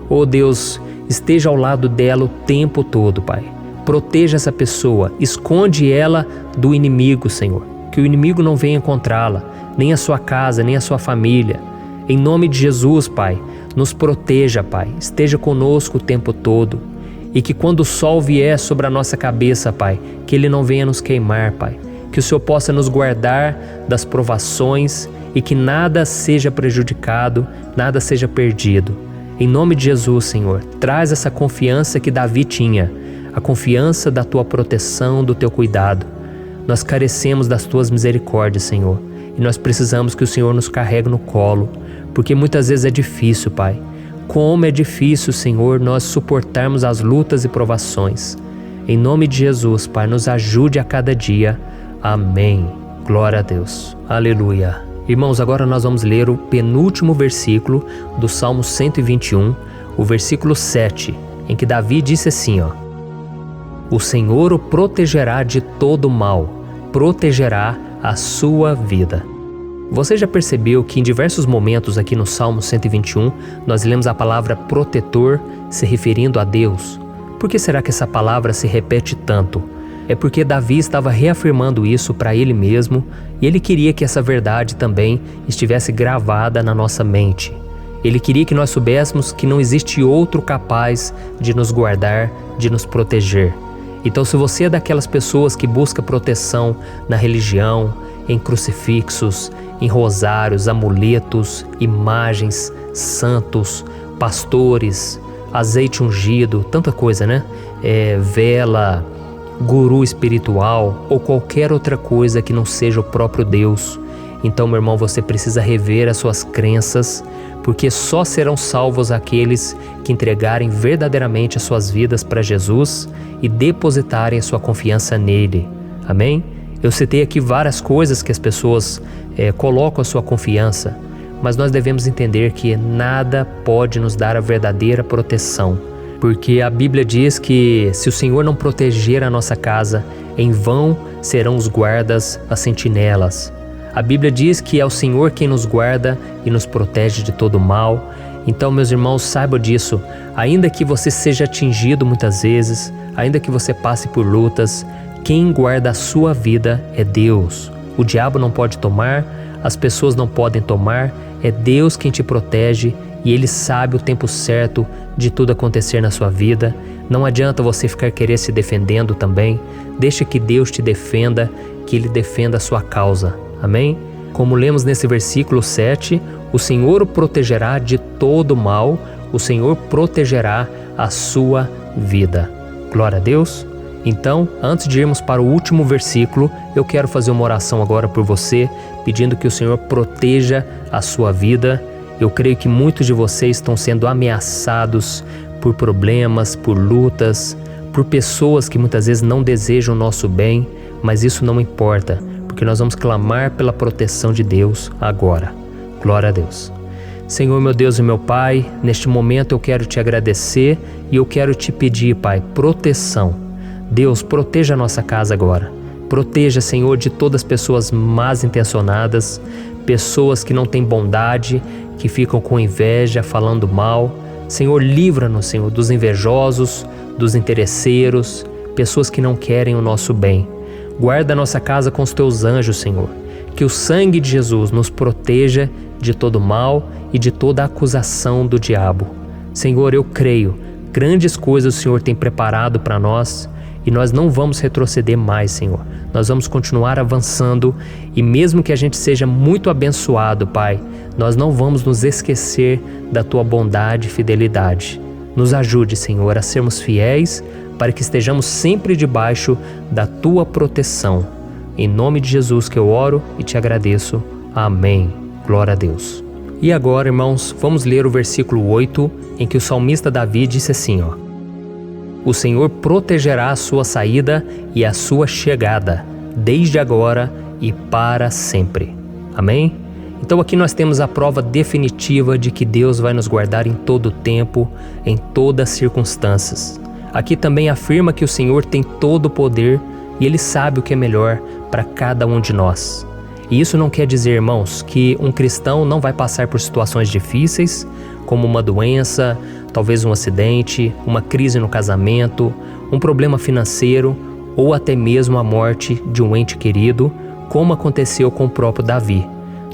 Oh Deus, esteja ao lado dela o tempo todo, Pai. Proteja essa pessoa, esconde ela do inimigo, Senhor. Que o inimigo não venha encontrá-la, nem a sua casa, nem a sua família. Em nome de Jesus, Pai, nos proteja, Pai, esteja conosco o tempo todo. E que quando o sol vier sobre a nossa cabeça, Pai, que ele não venha nos queimar, Pai. Que o Senhor possa nos guardar das provações e que nada seja prejudicado, nada seja perdido. Em nome de Jesus, Senhor, traz essa confiança que Davi tinha, a confiança da Tua proteção, do Teu cuidado. Nós carecemos das Tuas misericórdias, Senhor, e nós precisamos que o Senhor nos carregue no colo, porque muitas vezes é difícil, Pai. Como é difícil, Senhor, nós suportarmos as lutas e provações. Em nome de Jesus, Pai, nos ajude a cada dia. Amém. Glória a Deus. Aleluia. Irmãos, agora nós vamos ler o penúltimo versículo do Salmo 121, o versículo 7, em que Davi disse assim, O Senhor o protegerá de todo mal, protegerá a sua vida. Você já percebeu que em diversos momentos aqui no Salmo 121, nós lemos a palavra protetor se referindo a Deus? Por que será que essa palavra se repete tanto? É porque Davi estava reafirmando isso para ele mesmo e ele queria que essa verdade também estivesse gravada na nossa mente. Ele queria que nós soubéssemos que não existe outro capaz de nos guardar, de nos proteger. Então, se você é daquelas pessoas que busca proteção na religião, em crucifixos, em rosários, amuletos, imagens, santos, pastores, azeite ungido, tanta coisa, né? Vela, guru espiritual ou qualquer outra coisa que não seja o próprio Deus. Então, meu irmão, você precisa rever as suas crenças, porque só serão salvos aqueles que entregarem verdadeiramente as suas vidas para Jesus e depositarem a sua confiança nele. Amém? Eu citei aqui várias coisas que as pessoas colocam a sua confiança, mas nós devemos entender que nada pode nos dar a verdadeira proteção, porque a Bíblia diz que se o Senhor não proteger a nossa casa, em vão serão os guardas, as sentinelas. A Bíblia diz que é o Senhor quem nos guarda e nos protege de todo mal. Então, meus irmãos, saibam disso. Ainda que você seja atingido muitas vezes, ainda que você passe por lutas, quem guarda a sua vida é Deus. O diabo não pode tomar, as pessoas não podem tomar, é Deus quem te protege e Ele sabe o tempo certo de tudo acontecer na sua vida. Não adianta você ficar querer se defendendo também. Deixa que Deus te defenda, que Ele defenda a sua causa. Amém? Como lemos nesse versículo 7, o Senhor o protegerá de todo mal, o Senhor protegerá a sua vida. Glória a Deus. Então, antes de irmos para o último versículo, eu quero fazer uma oração agora por você, pedindo que o Senhor proteja a sua vida. Eu creio que muitos de vocês estão sendo ameaçados por problemas, por lutas, por pessoas que muitas vezes não desejam o nosso bem, mas isso não importa, porque nós vamos clamar pela proteção de Deus agora. Glória a Deus. Senhor, meu Deus e meu Pai, neste momento eu quero te agradecer e eu quero te pedir, Pai, proteção. Deus, proteja a nossa casa agora. Proteja, Senhor, de todas as pessoas más intencionadas, pessoas que não têm bondade, que ficam com inveja, falando mal. Senhor, livra-nos, Senhor, dos invejosos, dos interesseiros, pessoas que não querem o nosso bem. Guarda a nossa casa com os teus anjos, Senhor. Que o sangue de Jesus nos proteja de todo mal e de toda acusação do diabo. Senhor, eu creio, grandes coisas o Senhor tem preparado para nós e nós não vamos retroceder mais, Senhor. Nós vamos continuar avançando e mesmo que a gente seja muito abençoado, Pai, nós não vamos nos esquecer da Tua bondade e fidelidade. Nos ajude, Senhor, a sermos fiéis para que estejamos sempre debaixo da Tua proteção. Em nome de Jesus que eu oro e te agradeço. Amém. Glória a Deus. E agora, irmãos, vamos ler o versículo 8, em que o salmista Davi disse assim, O Senhor protegerá a sua saída e a sua chegada, desde agora e para sempre. Amém? Então aqui nós temos a prova definitiva de que Deus vai nos guardar em todo o tempo, em todas as circunstâncias. Aqui também afirma que o Senhor tem todo o poder e Ele sabe o que é melhor para cada um de nós. E isso não quer dizer, irmãos, que um cristão não vai passar por situações difíceis, como uma doença, talvez um acidente, uma crise no casamento, um problema financeiro ou até mesmo a morte de um ente querido, como aconteceu com o próprio Davi.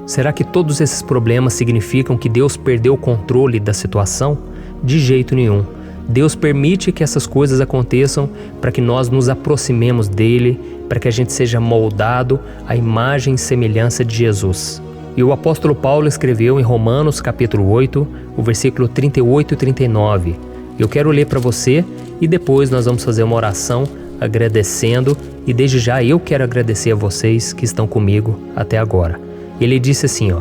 Será que todos esses problemas significam que Deus perdeu o controle da situação? De jeito nenhum. Deus permite que essas coisas aconteçam para que nós nos aproximemos dele, para que a gente seja moldado à imagem e semelhança de Jesus. E o apóstolo Paulo escreveu em Romanos capítulo 8, o versículo 38 e 39. Eu quero ler para você e depois nós vamos fazer uma oração agradecendo, e desde já eu quero agradecer a vocês que estão comigo até agora. Ele disse assim,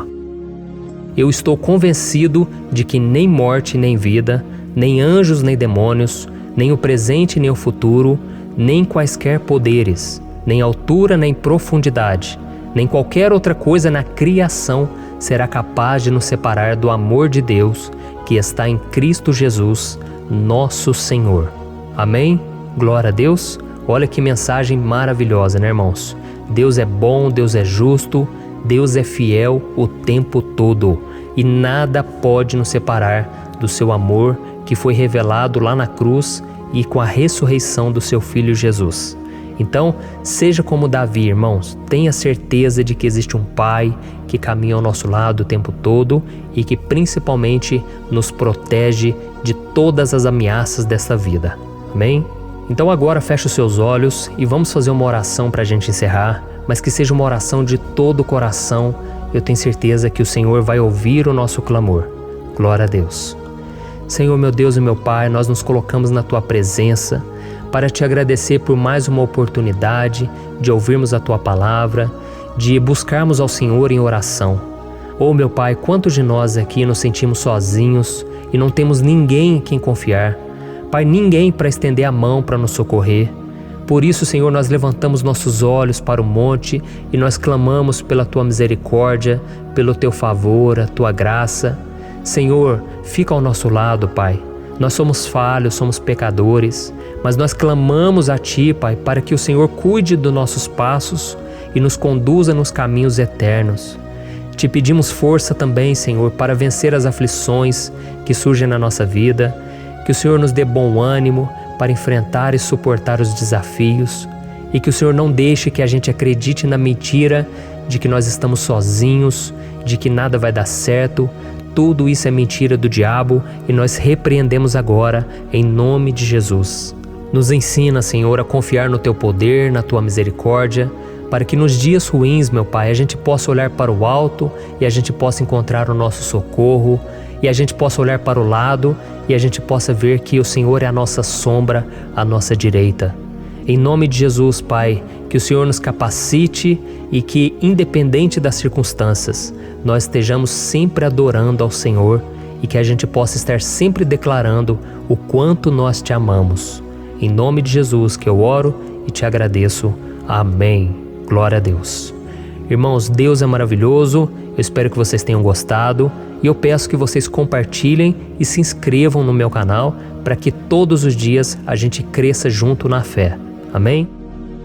Eu estou convencido de que nem morte nem vida, nem anjos nem demônios, nem o presente nem o futuro, nem quaisquer poderes, nem altura nem profundidade, nem qualquer outra coisa na criação será capaz de nos separar do amor de Deus que está em Cristo Jesus, nosso Senhor. Amém? Glória a Deus. Olha que mensagem maravilhosa, né, irmãos? Deus é bom, Deus é justo, Deus é fiel o tempo todo e nada pode nos separar do seu amor que foi revelado lá na cruz e com a ressurreição do seu Filho Jesus. Então, seja como Davi, irmãos, tenha certeza de que existe um Pai que caminha ao nosso lado o tempo todo e que principalmente nos protege de todas as ameaças desta vida. Amém? Então agora feche os seus olhos e vamos fazer uma oração para a gente encerrar, mas que seja uma oração de todo o coração. Eu tenho certeza que o Senhor vai ouvir o nosso clamor. Glória a Deus. Senhor, meu Deus e meu Pai, nós nos colocamos na Tua presença para Te agradecer por mais uma oportunidade de ouvirmos a Tua palavra, de buscarmos ao Senhor em oração. Oh, meu Pai, quantos de nós aqui nos sentimos sozinhos e não temos ninguém em quem confiar. Pai, ninguém para estender a mão para nos socorrer. Por isso, Senhor, nós levantamos nossos olhos para o monte e nós clamamos pela Tua misericórdia, pelo Teu favor, a Tua graça. Senhor, fica ao nosso lado, Pai. Nós somos falhos, somos pecadores, mas nós clamamos a Ti, Pai, para que o Senhor cuide dos nossos passos e nos conduza nos caminhos eternos. Te pedimos força também, Senhor, para vencer as aflições que surgem na nossa vida, que o Senhor nos dê bom ânimo para enfrentar e suportar os desafios e que o Senhor não deixe que a gente acredite na mentira de que nós estamos sozinhos, de que nada vai dar certo. Tudo isso é mentira do diabo e nós repreendemos agora em nome de Jesus. Nos ensina, Senhor, a confiar no Teu poder, na Tua misericórdia, para que nos dias ruins, meu Pai, a gente possa olhar para o alto e a gente possa encontrar o nosso socorro, e a gente possa olhar para o lado e a gente possa ver que o Senhor é a nossa sombra, a nossa direita. Em nome de Jesus, Pai, que o Senhor nos capacite e que, independente das circunstâncias, nós estejamos sempre adorando ao Senhor e que a gente possa estar sempre declarando o quanto nós Te amamos. Em nome de Jesus que eu oro e Te agradeço. Amém. Glória a Deus. Irmãos, Deus é maravilhoso. Eu espero que vocês tenham gostado e eu peço que vocês compartilhem e se inscrevam no meu canal para que todos os dias a gente cresça junto na fé. Amém?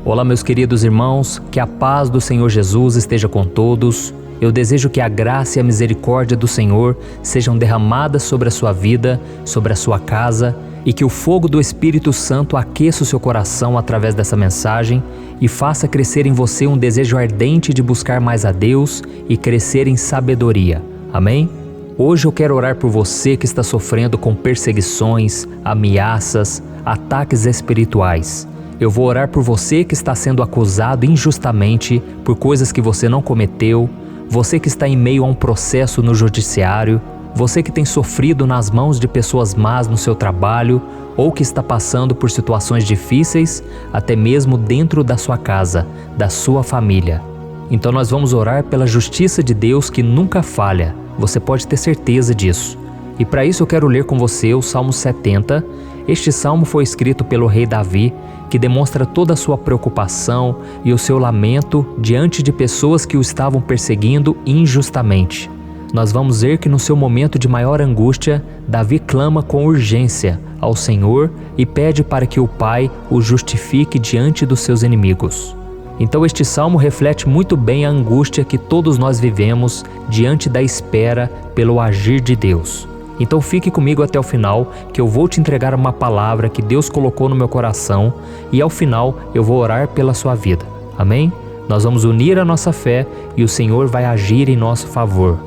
Olá, meus queridos irmãos, que a paz do Senhor Jesus esteja com todos. Eu desejo que a graça e a misericórdia do Senhor sejam derramadas sobre a sua vida, sobre a sua casa, e que o fogo do Espírito Santo aqueça o seu coração através dessa mensagem e faça crescer em você um desejo ardente de buscar mais a Deus e crescer em sabedoria. Amém? Hoje eu quero orar por você que está sofrendo com perseguições, ameaças, ataques espirituais. Eu vou orar por você que está sendo acusado injustamente por coisas que você não cometeu, você que está em meio a um processo no judiciário, você que tem sofrido nas mãos de pessoas más no seu trabalho ou que está passando por situações difíceis, até mesmo dentro da sua casa, da sua família. Então nós vamos orar pela justiça de Deus que nunca falha, você pode ter certeza disso. E para isso eu quero ler com você o Salmo 70. Este salmo foi escrito pelo rei Davi, que demonstra toda a sua preocupação e o seu lamento diante de pessoas que o estavam perseguindo injustamente. Nós vamos ver que no seu momento de maior angústia, Davi clama com urgência ao Senhor e pede para que o Pai o justifique diante dos seus inimigos. Então este salmo reflete muito bem a angústia que todos nós vivemos diante da espera pelo agir de Deus. Então fique comigo até o final, que eu vou te entregar uma palavra que Deus colocou no meu coração e ao final eu vou orar pela sua vida. Amém? Nós vamos unir a nossa fé e o Senhor vai agir em nosso favor.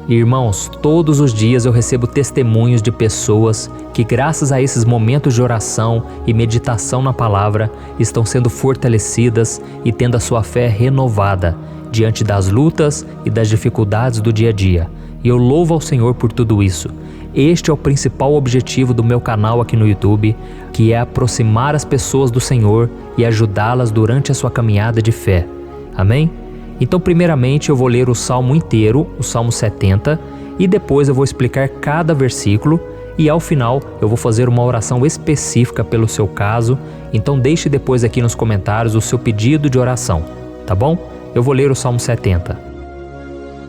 Irmãos, todos os dias eu recebo testemunhos de pessoas que, graças a esses momentos de oração e meditação na palavra, estão sendo fortalecidas e tendo a sua fé renovada diante das lutas e das dificuldades do dia a dia. E eu louvo ao Senhor por tudo isso. Este é o principal objetivo do meu canal aqui no YouTube, que é aproximar as pessoas do Senhor e ajudá-las durante a sua caminhada de fé. Amém? Então, primeiramente, eu vou ler o Salmo inteiro, o Salmo 70, e depois eu vou explicar cada versículo e ao final eu vou fazer uma oração específica pelo seu caso. Então deixe depois aqui nos comentários o seu pedido de oração, tá bom? Eu vou ler o Salmo 70.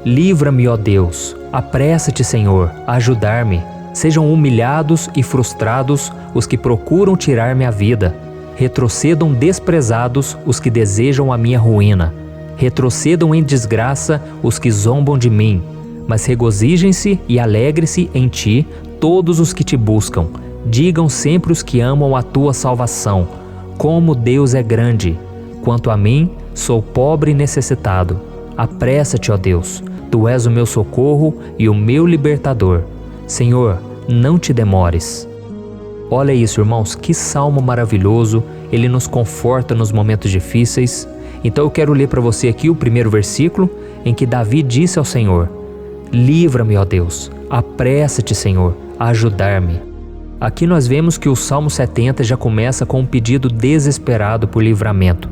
Livra-me, ó Deus, apressa-te, Senhor, a ajudar-me. Sejam humilhados e frustrados os que procuram tirar-me a vida. Retrocedam desprezados os que desejam a minha ruína. Retrocedam em desgraça os que zombam de mim, mas regozijem-se e alegre-se em ti todos os que te buscam. Digam sempre os que amam a tua salvação, como Deus é grande. Quanto a mim, sou pobre e necessitado. Apressa-te, ó Deus, tu és o meu socorro e o meu libertador. Senhor, não te demores. Olha isso, irmãos, que salmo maravilhoso, ele nos conforta nos momentos difíceis. Então eu quero ler para você aqui o primeiro versículo em que Davi disse ao Senhor: livra-me, ó Deus, apressa-te, Senhor, a ajudar-me. Aqui nós vemos que o Salmo 70 já começa com um pedido desesperado por livramento.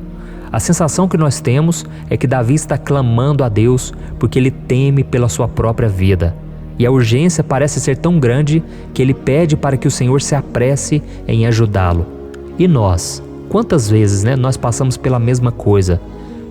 A sensação que nós temos é que Davi está clamando a Deus porque ele teme pela sua própria vida. E a urgência parece ser tão grande que ele pede para que o Senhor se apresse em ajudá-lo. E nós? Quantas vezes nós passamos pela mesma coisa?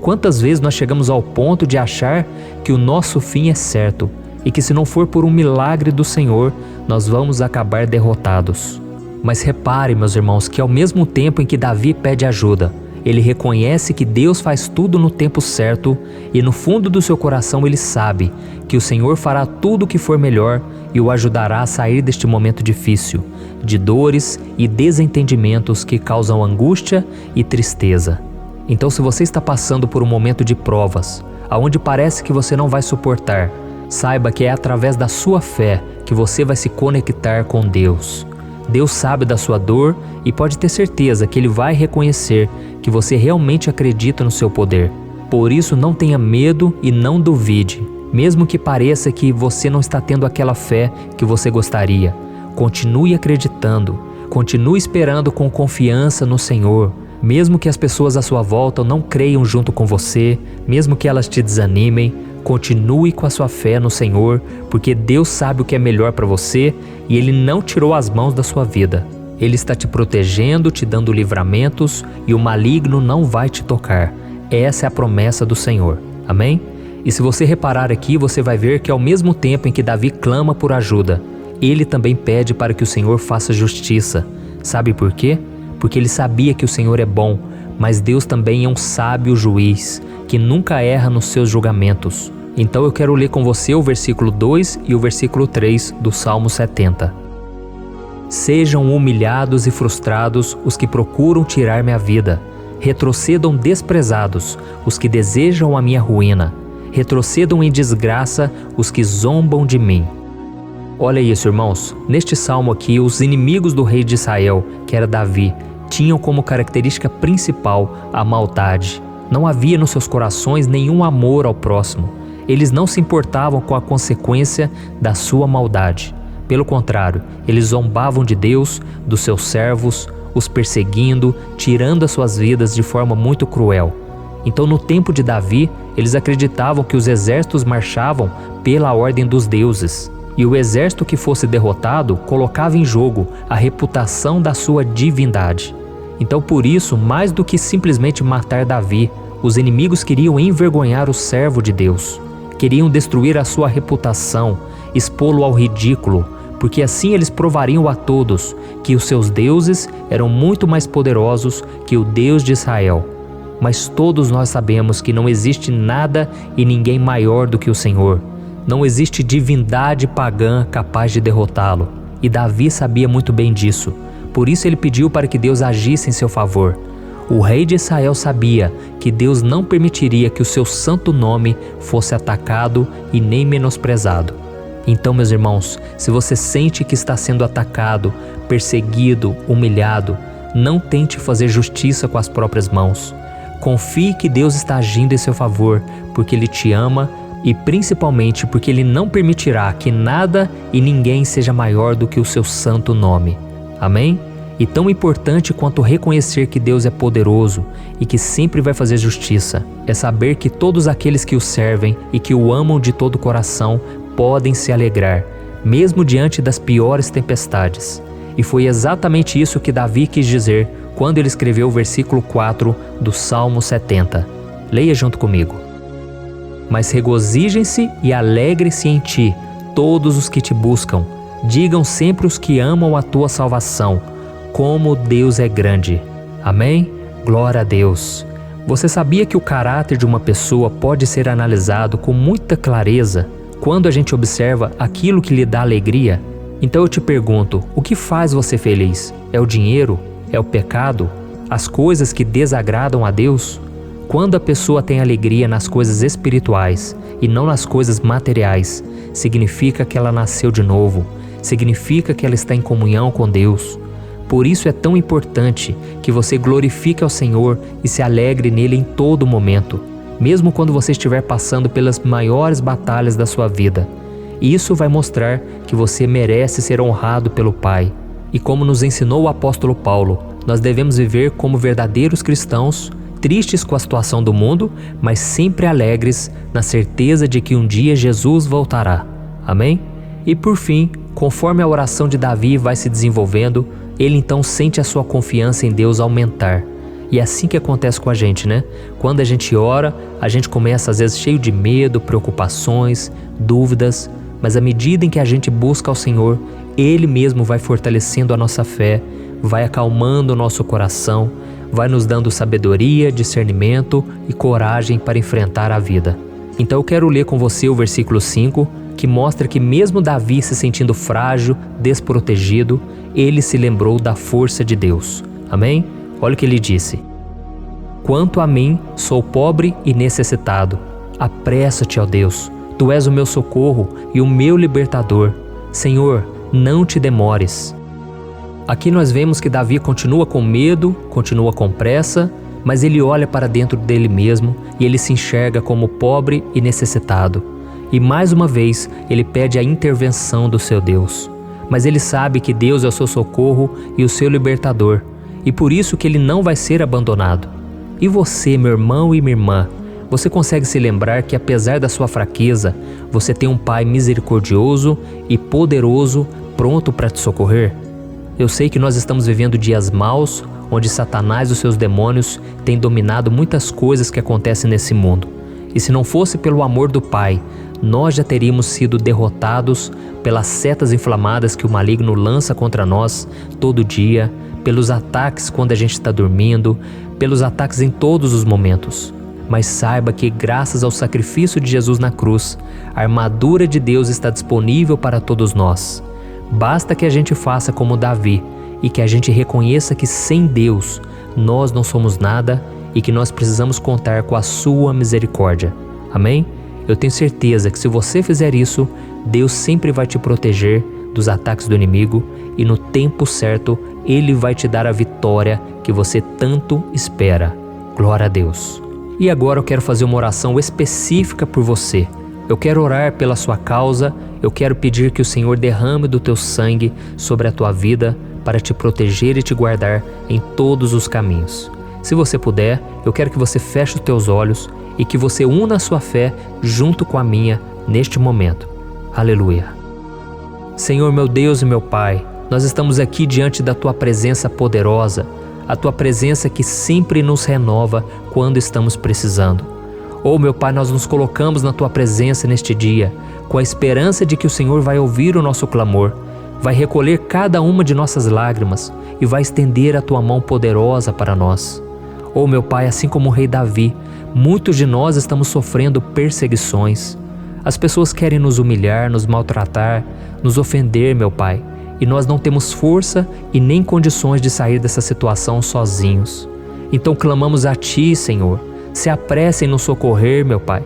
Quantas vezes nós chegamos ao ponto de achar que o nosso fim é certo e que se não for por um milagre do Senhor, nós vamos acabar derrotados? Mas repare, meus irmãos, que ao mesmo tempo em que Davi pede ajuda, ele reconhece que Deus faz tudo no tempo certo e no fundo do seu coração ele sabe que o Senhor fará tudo o que for melhor e o ajudará a sair deste momento difícil, de dores e desentendimentos que causam angústia e tristeza. Então, se você está passando por um momento de provas, aonde parece que você não vai suportar, saiba que é através da sua fé que você vai se conectar com Deus. Deus sabe da sua dor e pode ter certeza que Ele vai reconhecer que você realmente acredita no seu poder. Por isso, não tenha medo e não duvide, mesmo que pareça que você não está tendo aquela fé que você gostaria. Continue acreditando, continue esperando com confiança no Senhor. Mesmo que as pessoas à sua volta não creiam junto com você, mesmo que elas te desanimem, continue com a sua fé no Senhor, porque Deus sabe o que é melhor para você e Ele não tirou as mãos da sua vida. Ele está te protegendo, te dando livramentos e o maligno não vai te tocar. Essa é a promessa do Senhor. Amém? E se você reparar aqui, você vai ver que ao mesmo tempo em que Davi clama por ajuda, ele também pede para que o Senhor faça justiça. Sabe por quê? Porque ele sabia que o Senhor é bom, mas Deus também é um sábio juiz, que nunca erra nos seus julgamentos. Então eu quero ler com você o versículo 2 e o versículo 3 do Salmo 70. Sejam humilhados e frustrados os que procuram tirar-me a vida. Retrocedam desprezados os que desejam a minha ruína. Retrocedam em desgraça os que zombam de mim. Olha isso, irmãos. Neste salmo aqui, os inimigos do rei de Israel, que era Davi, tinham como característica principal a maldade. Não havia nos seus corações nenhum amor ao próximo. Eles não se importavam com a consequência da sua maldade. Pelo contrário, eles zombavam de Deus, dos seus servos, os perseguindo, tirando as suas vidas de forma muito cruel. Então, no tempo de Davi, eles acreditavam que os exércitos marchavam pela ordem dos deuses. E o exército que fosse derrotado colocava em jogo a reputação da sua divindade. Então, por isso, mais do que simplesmente matar Davi, os inimigos queriam envergonhar o servo de Deus. Queriam destruir a sua reputação, expô-lo ao ridículo, porque assim eles provariam a todos que os seus deuses eram muito mais poderosos que o Deus de Israel. Mas todos nós sabemos que não existe nada e ninguém maior do que o Senhor. Não existe divindade pagã capaz de derrotá-lo. E Davi sabia muito bem disso. Por isso ele pediu para que Deus agisse em seu favor. O rei de Israel sabia que Deus não permitiria que o seu santo nome fosse atacado e nem menosprezado. Então, meus irmãos, se você sente que está sendo atacado, perseguido, humilhado, não tente fazer justiça com as próprias mãos. Confie que Deus está agindo em seu favor, porque Ele te ama e principalmente porque Ele não permitirá que nada e ninguém seja maior do que o seu santo nome. Amém? E tão importante quanto reconhecer que Deus é poderoso e que sempre vai fazer justiça, é saber que todos aqueles que o servem e que o amam de todo o coração podem se alegrar, mesmo diante das piores tempestades. E foi exatamente isso que Davi quis dizer quando ele escreveu o versículo 4 do Salmo 70. Leia junto comigo. Mas regozijem-se e alegrem-se em ti, todos os que te buscam. Digam sempre os que amam a tua salvação, como Deus é grande. Amém? Glória a Deus. Você sabia que o caráter de uma pessoa pode ser analisado com muita clareza quando a gente observa aquilo que lhe dá alegria? Então eu te pergunto, o que faz você feliz? É o dinheiro? É o pecado? As coisas que desagradam a Deus? Quando a pessoa tem alegria nas coisas espirituais e não nas coisas materiais, significa que ela nasceu de novo, significa que ela está em comunhão com Deus. Por isso é tão importante que você glorifique ao Senhor e se alegre nele em todo momento, mesmo quando você estiver passando pelas maiores batalhas da sua vida. Isso vai mostrar que você merece ser honrado pelo Pai. E como nos ensinou o apóstolo Paulo, nós devemos viver como verdadeiros cristãos, tristes com a situação do mundo, mas sempre alegres na certeza de que um dia Jesus voltará. Amém? E por fim, conforme a oração de Davi vai se desenvolvendo, ele então sente a sua confiança em Deus aumentar. E é assim que acontece com a gente, né? Quando a gente ora, a gente começa às vezes cheio de medo, preocupações, dúvidas, mas à medida em que a gente busca ao Senhor, Ele mesmo vai fortalecendo a nossa fé, vai acalmando o nosso coração, vai nos dando sabedoria, discernimento e coragem para enfrentar a vida. Então eu quero ler com você o versículo 5, que mostra que mesmo Davi se sentindo frágil, desprotegido, ele se lembrou da força de Deus. Amém? Olha o que ele disse. Quanto a mim, sou pobre e necessitado. Apressa-te, ó Deus. Tu és o meu socorro e o meu libertador. Senhor, não te demores. Aqui nós vemos que Davi continua com medo, continua com pressa, mas ele olha para dentro dele mesmo e ele se enxerga como pobre e necessitado. E mais uma vez, ele pede a intervenção do seu Deus. Mas ele sabe que Deus é o seu socorro e o seu libertador, e por isso que ele não vai ser abandonado. E você, meu irmão e minha irmã, você consegue se lembrar que apesar da sua fraqueza, você tem um Pai misericordioso e poderoso pronto para te socorrer? Eu sei que nós estamos vivendo dias maus, onde Satanás e os seus demônios têm dominado muitas coisas que acontecem nesse mundo. E se não fosse pelo amor do Pai, nós já teríamos sido derrotados pelas setas inflamadas que o maligno lança contra nós todo dia, pelos ataques quando a gente está dormindo, pelos ataques em todos os momentos. Mas saiba que graças ao sacrifício de Jesus na cruz, a armadura de Deus está disponível para todos nós. Basta que a gente faça como Davi e que a gente reconheça que sem Deus nós não somos nada e que nós precisamos contar com a sua misericórdia. Amém? Eu tenho certeza que se você fizer isso, Deus sempre vai te proteger dos ataques do inimigo e no tempo certo Ele vai te dar a vitória que você tanto espera. Glória a Deus. E agora eu quero fazer uma oração específica por você. Eu quero orar pela sua causa, eu quero pedir que o Senhor derrame do teu sangue sobre a tua vida para te proteger e te guardar em todos os caminhos. Se você puder, eu quero que você feche os teus olhos e que você una a sua fé junto com a minha neste momento. Aleluia. Senhor, meu Deus e meu Pai, nós estamos aqui diante da Tua presença poderosa, a Tua presença que sempre nos renova quando estamos precisando. Oh, meu Pai, nós nos colocamos na Tua presença neste dia, com a esperança de que o Senhor vai ouvir o nosso clamor, vai recolher cada uma de nossas lágrimas e vai estender a Tua mão poderosa para nós. Oh, meu Pai, assim como o rei Davi, muitos de nós estamos sofrendo perseguições. As pessoas querem nos humilhar, nos maltratar, nos ofender, meu Pai, e nós não temos força e nem condições de sair dessa situação sozinhos. Então clamamos a Ti, Senhor. Se apresse em nos socorrer, meu Pai.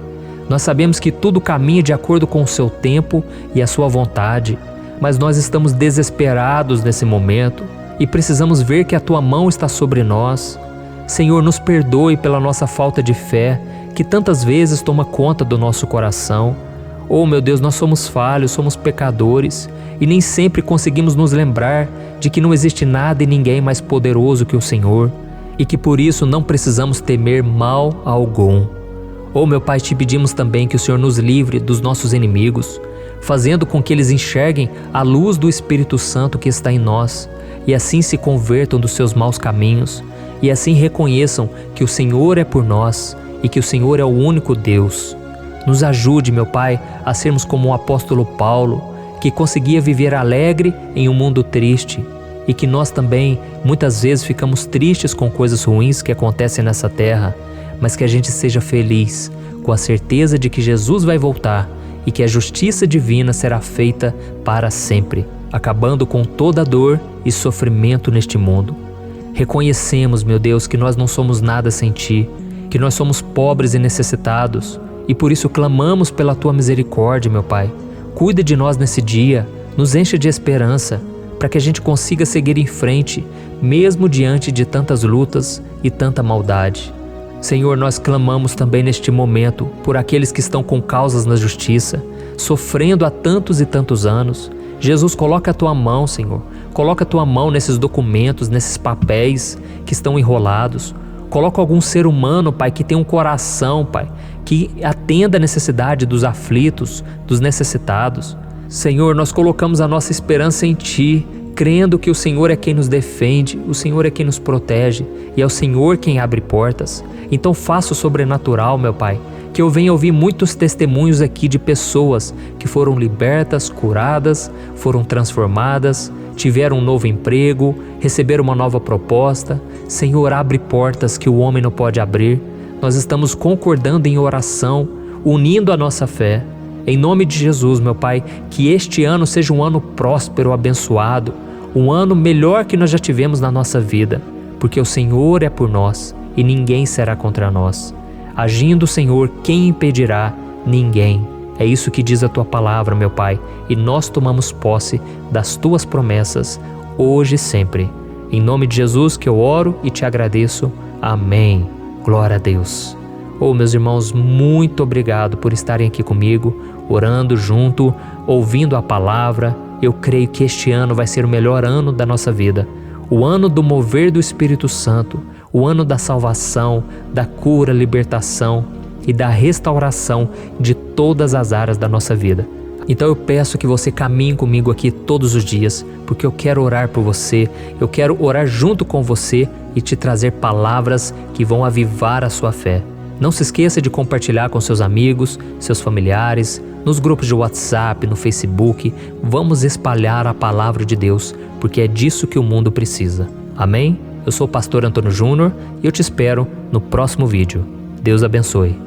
Nós sabemos que tudo caminha de acordo com o Seu tempo e a Sua vontade, mas nós estamos desesperados nesse momento e precisamos ver que a Tua mão está sobre nós. Senhor, nos perdoe pela nossa falta de fé, que tantas vezes toma conta do nosso coração. Oh, meu Deus, nós somos falhos, somos pecadores e nem sempre conseguimos nos lembrar de que não existe nada e ninguém mais poderoso que o Senhor e que por isso não precisamos temer mal algum. Oh, meu Pai, te pedimos também que o Senhor nos livre dos nossos inimigos, fazendo com que eles enxerguem a luz do Espírito Santo que está em nós e assim se convertam dos seus maus caminhos e assim reconheçam que o Senhor é por nós e que o Senhor é o único Deus. Nos ajude, meu Pai, a sermos como o apóstolo Paulo, que conseguia viver alegre em um mundo triste e que nós também muitas vezes ficamos tristes com coisas ruins que acontecem nessa terra, mas que a gente seja feliz com a certeza de que Jesus vai voltar e que a justiça divina será feita para sempre, acabando com toda dor e sofrimento neste mundo. Reconhecemos, meu Deus, que nós não somos nada sem Ti, que nós somos pobres e necessitados, e por isso clamamos pela Tua misericórdia, meu Pai. Cuida de nós nesse dia, nos enche de esperança, para que a gente consiga seguir em frente, mesmo diante de tantas lutas e tanta maldade. Senhor, nós clamamos também neste momento por aqueles que estão com causas na justiça, sofrendo há tantos e tantos anos. Jesus, coloca a Tua mão, Senhor. Coloca a Tua mão nesses documentos, nesses papéis que estão enrolados. Coloca algum ser humano, Pai, que tem um coração, Pai, que atenda a necessidade dos aflitos, dos necessitados. Senhor, nós colocamos a nossa esperança em Ti, crendo que o Senhor é quem nos defende, o Senhor é quem nos protege e é o Senhor quem abre portas. Então faça o sobrenatural, meu Pai, que eu venha ouvir muitos testemunhos aqui de pessoas que foram libertas, curadas, foram transformadas, tiveram um novo emprego, receberam uma nova proposta. Senhor, abre portas que o homem não pode abrir. Nós estamos concordando em oração, unindo a nossa fé. Em nome de Jesus, meu Pai, que este ano seja um ano próspero, abençoado, um ano melhor que nós já tivemos na nossa vida, porque o Senhor é por nós e ninguém será contra nós. Agindo o Senhor, quem impedirá? Ninguém. É isso que diz a Tua palavra, meu Pai, e nós tomamos posse das Tuas promessas, hoje e sempre. Em nome de Jesus que eu oro e te agradeço. Amém. Glória a Deus. Oh, meus irmãos, muito obrigado por estarem aqui comigo, orando junto, ouvindo a palavra. Eu creio que este ano vai ser o melhor ano da nossa vida. O ano do mover do Espírito Santo, o ano da salvação, da cura, libertação e da restauração de todas as áreas da nossa vida. Então eu peço que você caminhe comigo aqui todos os dias, porque eu quero orar por você, eu quero orar junto com você e te trazer palavras que vão avivar a sua fé. Não se esqueça de compartilhar com seus amigos, seus familiares, nos grupos de WhatsApp, no Facebook. Vamos espalhar a palavra de Deus, porque é disso que o mundo precisa. Amém? Eu sou o pastor Antônio Júnior e eu te espero no próximo vídeo. Deus abençoe.